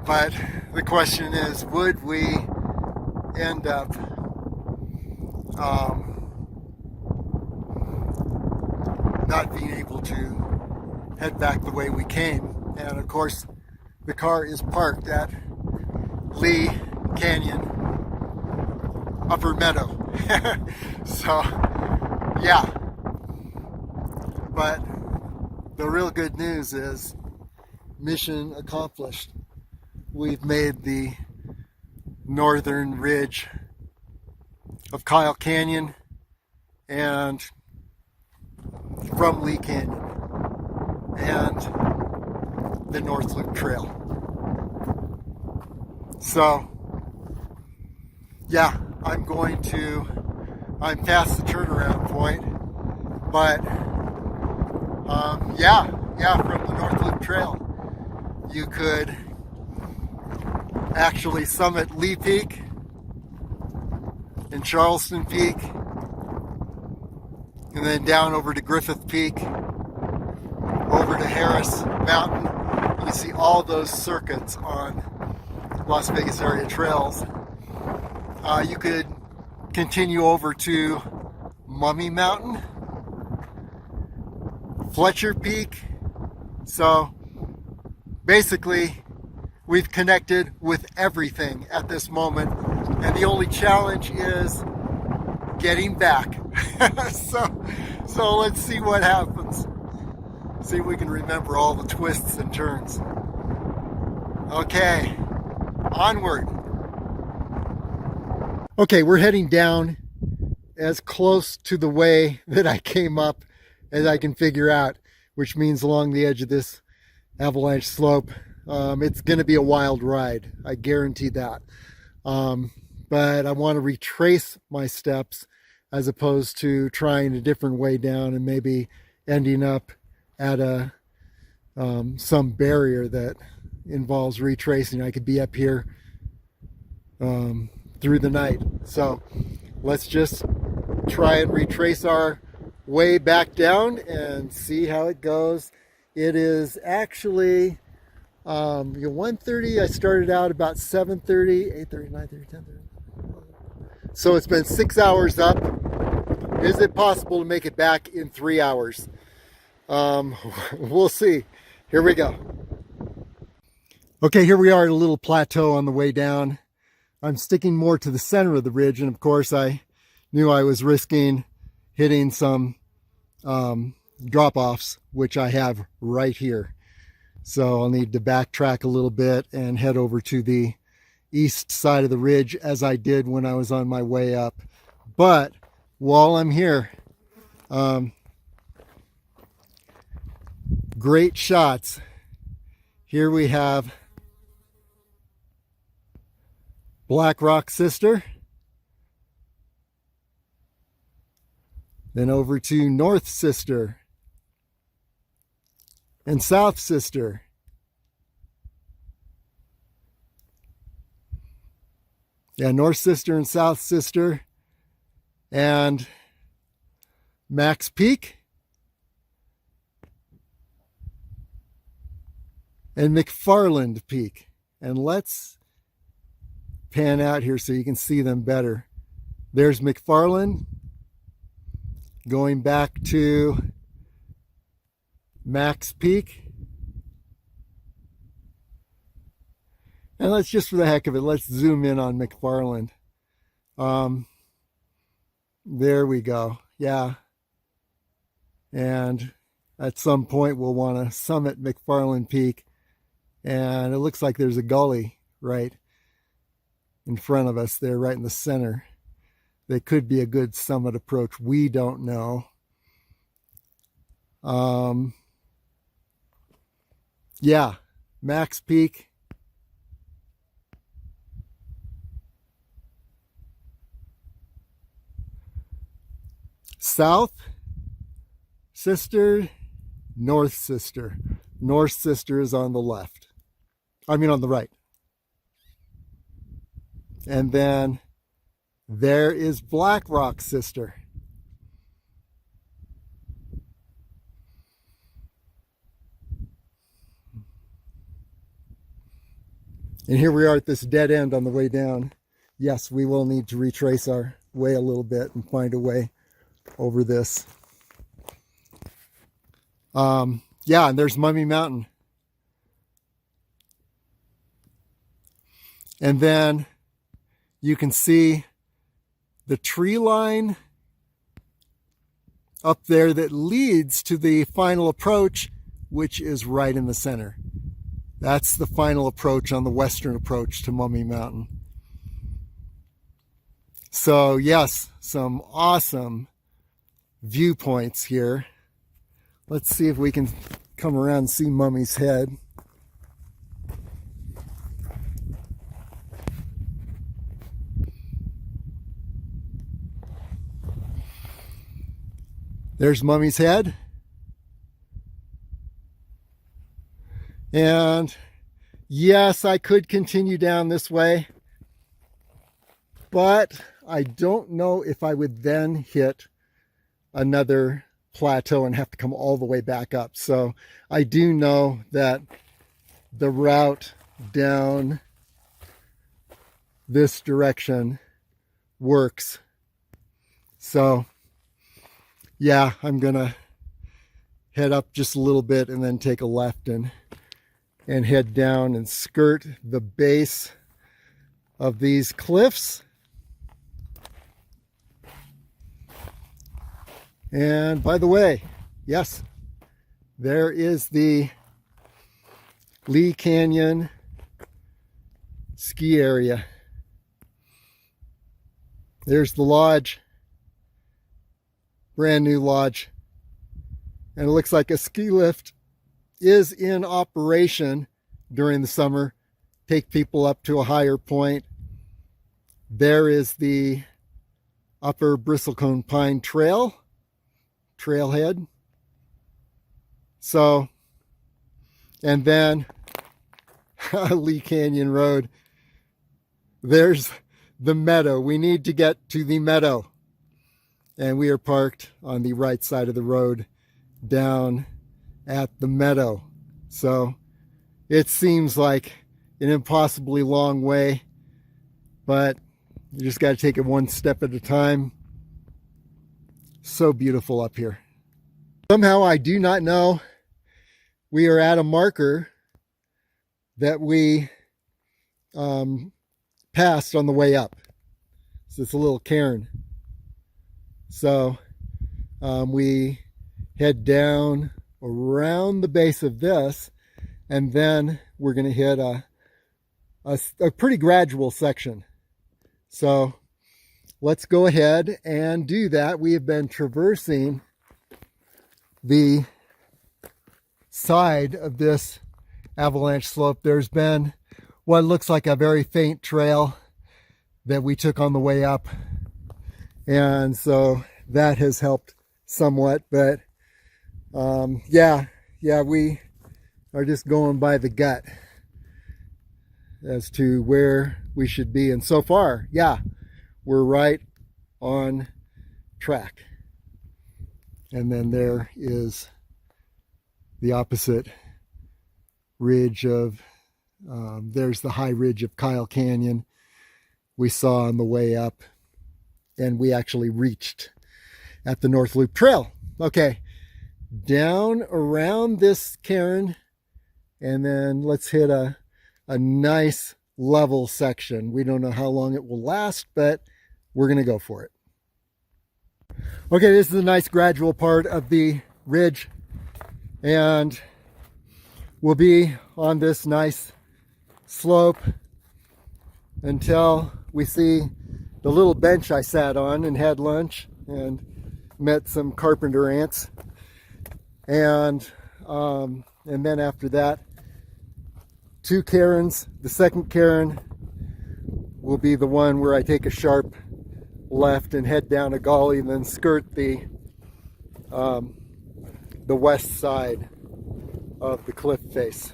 But the question is, would we end up not being able to head back the way we came? And of course, the car is parked at Lee Canyon Upper Meadow. So, yeah. But the real good news is mission accomplished. We've made the northern ridge of Kyle Canyon and from Lee Canyon and the North Loop Trail. So, yeah, I'm past the turnaround point, but from the North Loop Trail, you could actually summit Lee Peak and Charleston Peak, and then down over to Griffith Peak, over to Harris Mountain. You can see all those circuits on Las Vegas area trails. You could continue over to Mummy Mountain, Fletcher Peak. So basically, we've connected with everything at this moment, and the only challenge is getting back. so let's see what happens. See if we can remember all the twists and turns. Okay, onward. Okay, we're heading down as close to the way that I came up as I can figure out, which means along the edge of this Avalanche Slope. It's going to be a wild ride, I guarantee that. But I want to retrace my steps as opposed to trying a different way down and maybe ending up at some barrier that involves retracing. I could be up here through the night. So let's just try and retrace our way back down and see how it goes. It is actually 1:30. I started out about 7:30, 8:30, 9:30, 10:30. So it's been 6 hours up. Is it possible to make it back in 3 hours? We'll see. Here we go. Okay, here we are at a little plateau on the way down. I'm sticking more to the center of the ridge, and of course I knew I was risking hitting some drop-offs, which I have right here. So I'll need to backtrack a little bit and head over to the east side of the ridge as I did when I was on my way up. But while I'm here, great shots. Here we have Black Rock Sister. Then over to North Sister and South Sister. Yeah, North Sister and South Sister. And Macks Peak. And McFarland Peak. And let's pan out here so you can see them better. There's McFarland going back to Macks Peak. And let's just for the heck of it, let's zoom in on McFarland. There we go. Yeah. And at some point we'll want to summit McFarland Peak. And it looks like there's a gully right in front of us there, right in the center. That could be a good summit approach. We don't know. Yeah, Macks Peak. South sister, north sister. North sister is on the left. I mean on the right. And then there is Black Rock sister. And here we are at this dead end on the way down. Yes, we will need to retrace our way a little bit and find a way over this. Yeah, and there's Mummy Mountain. And then you can see the tree line up there that leads to the final approach, which is right in the center. That's the final approach on the western approach to Mummy Mountain. So yes, some awesome viewpoints here. Let's see if we can come around and see Mummy's Head. There's Mummy's Head. And yes, I could continue down this way, but I don't know if I would then hit another plateau and have to come all the way back up. So I do know that the route down this direction works. So yeah, I'm gonna head up just a little bit and then take a left and head down and skirt the base of these cliffs. And by the way, yes, there is the Lee Canyon ski area. There's the lodge, brand new lodge. And it looks like a ski lift is in operation during the summer. Take people up to a higher point. There is the Upper Bristlecone Pine Trail, Trailhead. So, and then Lee Canyon Road. There's the meadow. We need to get to the meadow. And we are parked on the right side of the road down at the meadow. So it seems like an impossibly long way, but you just got to take it one step at a time. So beautiful up here. Somehow I do not know, we are at a marker that we passed on the way up. So it's a little cairn. So we head down around the base of this, and then we're going to hit a pretty gradual section. So let's go ahead and do that. We have been traversing the side of this Avalanche Slope. There's been what looks like a very faint trail that we took on the way up, and so that has helped somewhat. But yeah, we are just going by the gut as to where we should be, and so far, yeah, we're right on track. And then there is the opposite ridge of there's the high ridge of Kyle Canyon we saw on the way up, and we actually reached at the North Loop Trail. Okay, down around this cairn, and then let's hit a nice level section. We don't know how long it will last, but we're going to go for it. Okay, this is a nice gradual part of the ridge, and we'll be on this nice slope until we see the little bench I sat on and had lunch and met some carpenter ants. And then after that, 2 cairns. The second cairn will be the one where I take a sharp left and head down a gully and then skirt the west side of the cliff face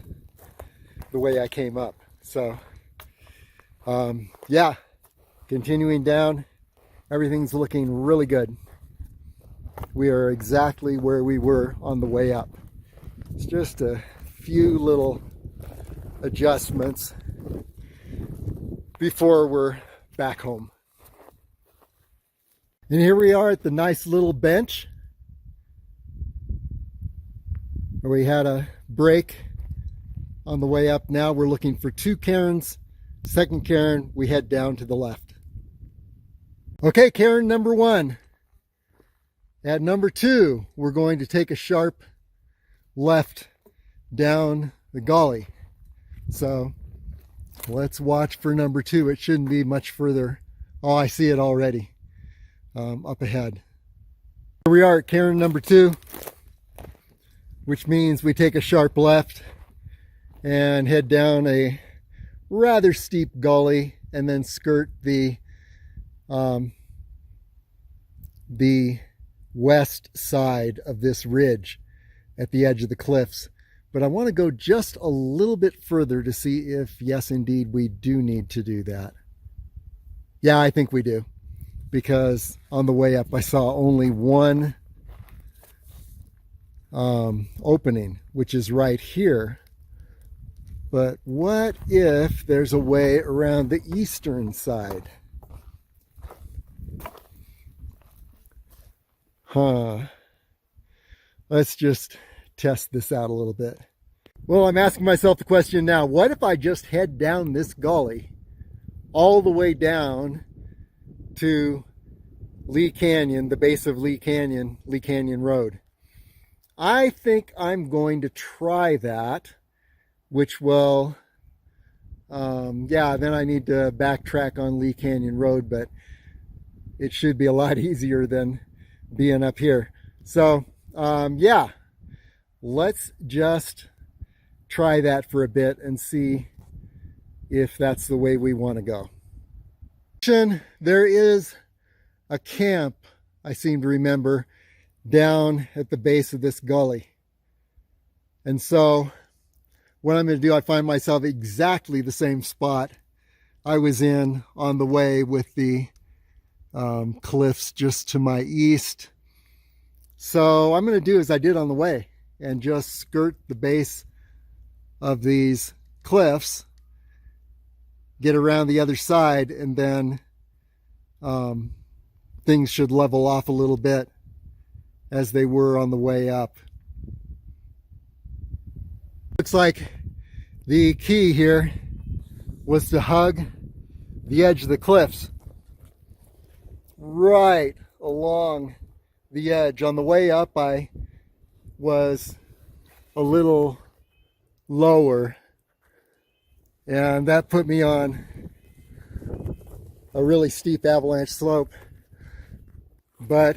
the way I came up. So yeah, continuing down, everything's looking really good. We are exactly where we were on the way up. It's just a few little adjustments before we're back home. And here we are at the nice little bench where we had a break on the way up. Now we're looking for 2 cairns. Second cairn, we head down to the left. Okay, cairn number 1. At number 2, we're going to take a sharp left down the gully. So let's watch for number 2. It shouldn't be much further. Oh, I see it already up ahead. Here we are at cairn number 2, which means we take a sharp left and head down a rather steep gully and then skirt the west side of this ridge at the edge of the cliffs. But I want to go just a little bit further to see if, yes, indeed, we do need to do that. Yeah, I think we do, because on the way up I saw only one opening, which is right here. But what if there's a way around the eastern side? Let's just test this out a little bit. Well, I'm asking myself the question now, what if I just head down this gully all the way down to Lee Canyon, the base of Lee Canyon Road? I think I'm going to try that, which will, yeah, then I need to backtrack on Lee Canyon Road, but it should be a lot easier than being up here. So, yeah, let's just try that for a bit and see if that's the way we want to go. There is a camp, I seem to remember, down at the base of this gully. And so what I'm going to do, I find myself exactly the same spot I was in on the way, with the cliffs just to my east. So I'm going to do as I did on the way and just skirt the base of these cliffs, get around the other side, and then things should level off a little bit as they were on the way up. Looks like the key here was to hug the edge of the cliffs right along the edge. On the way up I was a little lower, and that put me on a really steep avalanche slope. But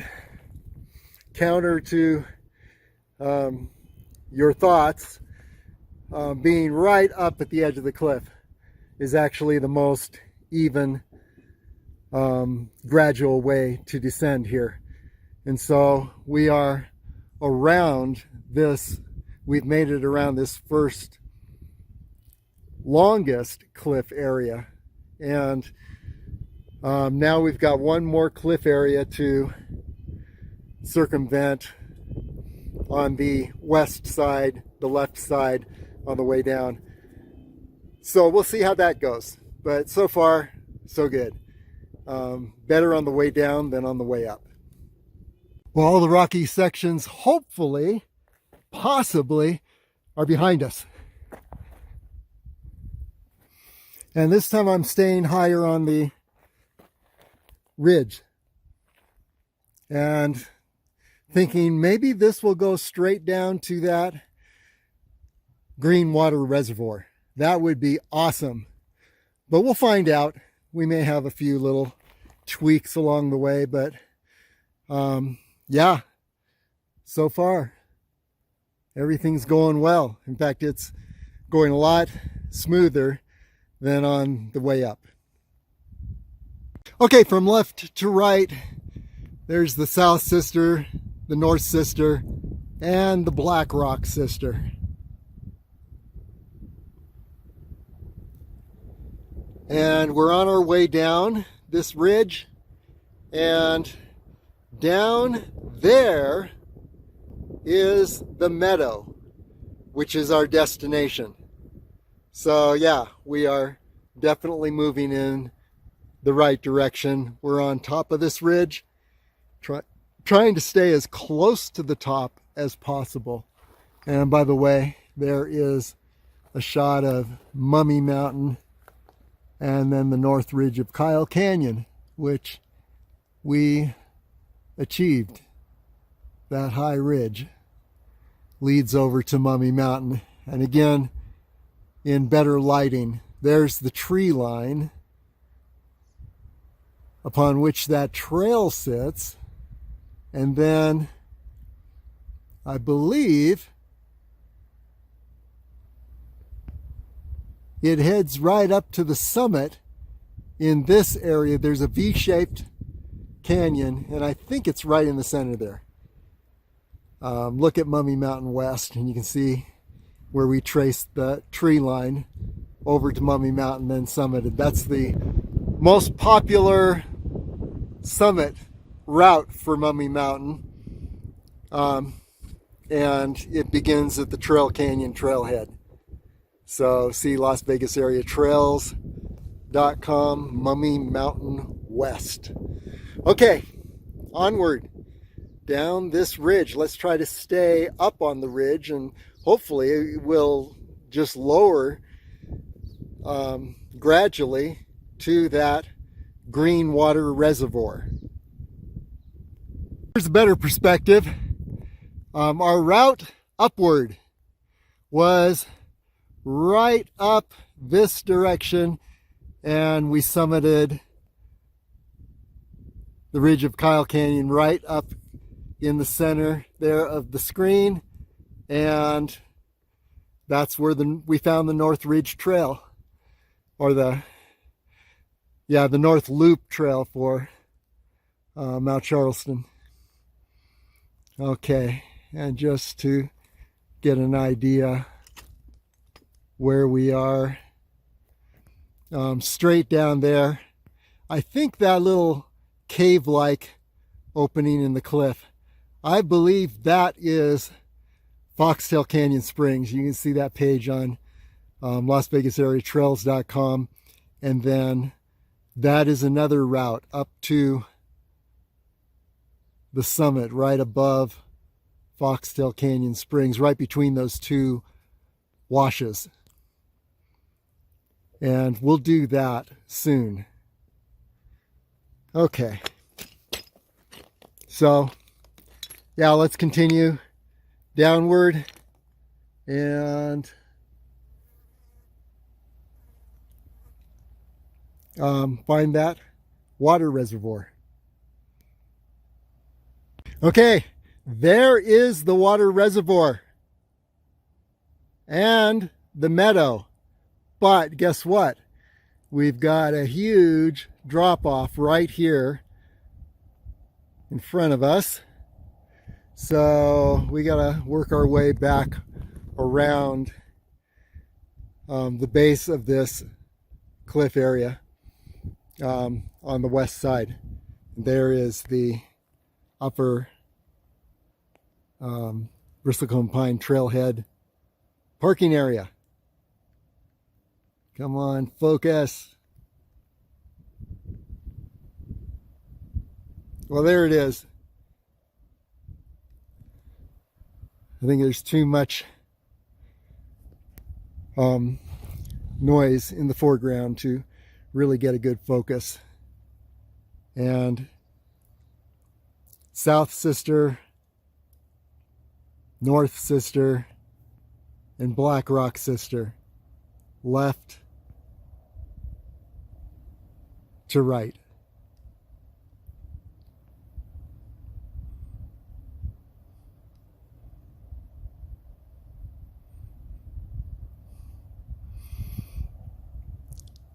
counter to your thoughts, being right up at the edge of the cliff is actually the most even, gradual way to descend here. And so we are around this, we've made it around this first longest cliff area, and now we've got one more cliff area to circumvent on the west side, the left side on the way down. So we'll see how that goes, but so far so good. Better on the way down than on the way up. Well, all the rocky sections, hopefully, possibly, are behind us. And this time I'm staying higher on the ridge and thinking maybe this will go straight down to that green water reservoir. That would be awesome. But we'll find out. We may have a few little tweaks along the way, but yeah, so far everything's going well. In fact, it's going a lot smoother than on the way up. Okay, from left to right, there's the South Sister, the North Sister, and the Black Rock Sister. And we're on our way down this ridge, and down there is the meadow, which is our destination. So yeah, we are definitely moving in the right direction. We're on top of this ridge, trying to stay as close to the top as possible. And by the way, there is a shot of Mummy Mountain and then the north ridge of Kyle Canyon, which we achieved. That high ridge leads over to Mummy Mountain. And again, in better lighting, there's the tree line upon which that trail sits. And then I believe it heads right up to the summit. In this area, there's a V-shaped canyon, and I think it's right in the center there. Look at Mummy Mountain West, and you can see where we traced the tree line over to Mummy Mountain, then summited. That's the most popular summit route for Mummy Mountain. And it begins at the Trail Canyon Trailhead. So see Las Vegas Area Trails.com, Mummy Mountain West. Okay, onward down this ridge. Let's try to stay up on the ridge, and hopefully it will just lower gradually to that green water reservoir. Here's a better perspective. Our route upward was right up this direction, and we summited the ridge of Kyle Canyon right up in the center there of the screen, and that's where we found the North Ridge Trail, or the North Loop Trail for Mount Charleston. Okay, and just to get an idea where we are, straight down there, I think that little cave-like opening in the cliff, I believe that is Foxtail Canyon Springs. You can see that page on Las Vegas Area Trails.com, and then that is another route up to the summit right above Foxtail Canyon Springs, right between those two washes. And we'll do that soon. Okay. So, yeah, let's continue downward and find that water reservoir. Okay, there is the water reservoir and the meadow. But guess what? We've got a huge drop-off right here in front of us. So we gotta work our way back around the base of this cliff area on the west side. There is the upper Bristlecone Pine Trailhead parking area. Come on, focus. Well, there it is. I think there's too much noise in the foreground to really get a good focus. And South Sister, North Sister, and Black Rock Sister, left to right.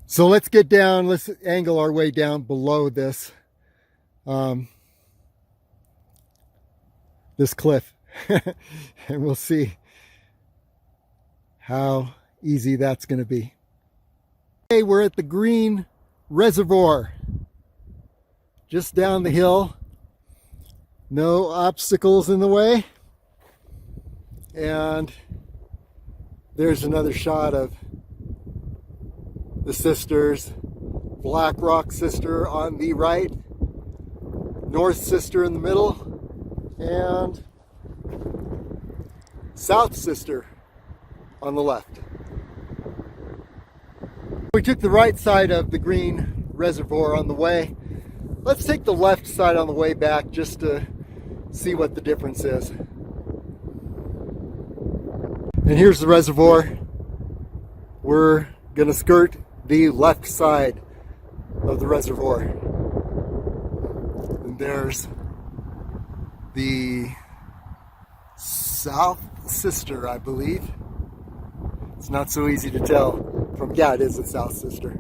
So let's get down, let's angle our way down below this this cliff and we'll see how easy that's going to be. Okay, we're at the Green Reservoir, just down the hill, no obstacles in the way, and there's another shot of the sisters. Black Rock Sister on the right, North Sister in the middle, and South Sister on the left. We took the right side of the Green Reservoir on the way. Let's take the left side on the way back just to see what the difference is. And here's the reservoir. We're gonna skirt the left side of the reservoir. And there's the South Sister, I believe. It's not so easy to tell from, yeah, it is the South Sister.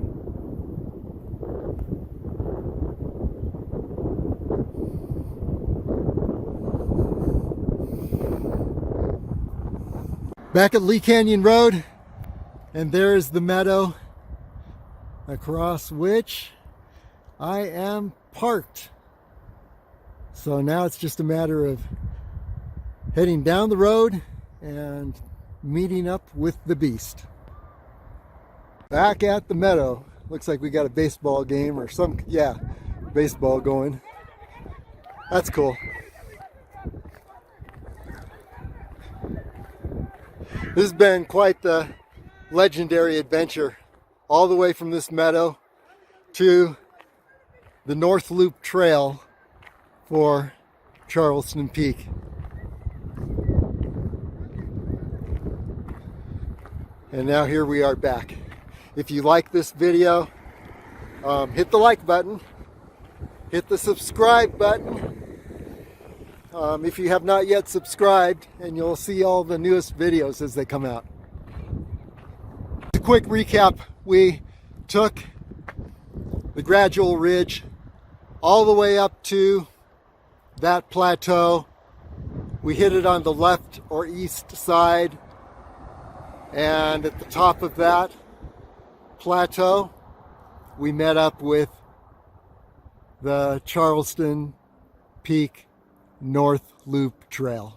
Back at Lee Canyon Road, and there's the meadow across which I am parked. So now it's just a matter of heading down the road and meeting up with the beast. Back at the meadow. Looks like we got a baseball game or some, yeah, baseball going. That's cool. This has been quite the legendary adventure, all the way from this meadow to the North Loop Trail for Charleston Peak. And now here we are back. If you like this video, hit the like button, hit the subscribe button if you have not yet subscribed, and you'll see all the newest videos as they come out. A quick recap: we took the Gradual ridge all the way up to that plateau. We hit it on the left or east side, and at the top of that plateau we met up with the Charleston Peak North Loop Trail.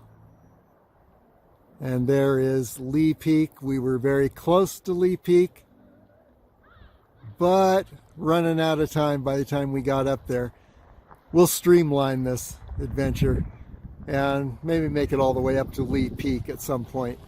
And there is Lee Peak. We were very close to Lee Peak, but running out of time by the time we got up there. We'll streamline this adventure and maybe make it all the way up to Lee Peak at some point.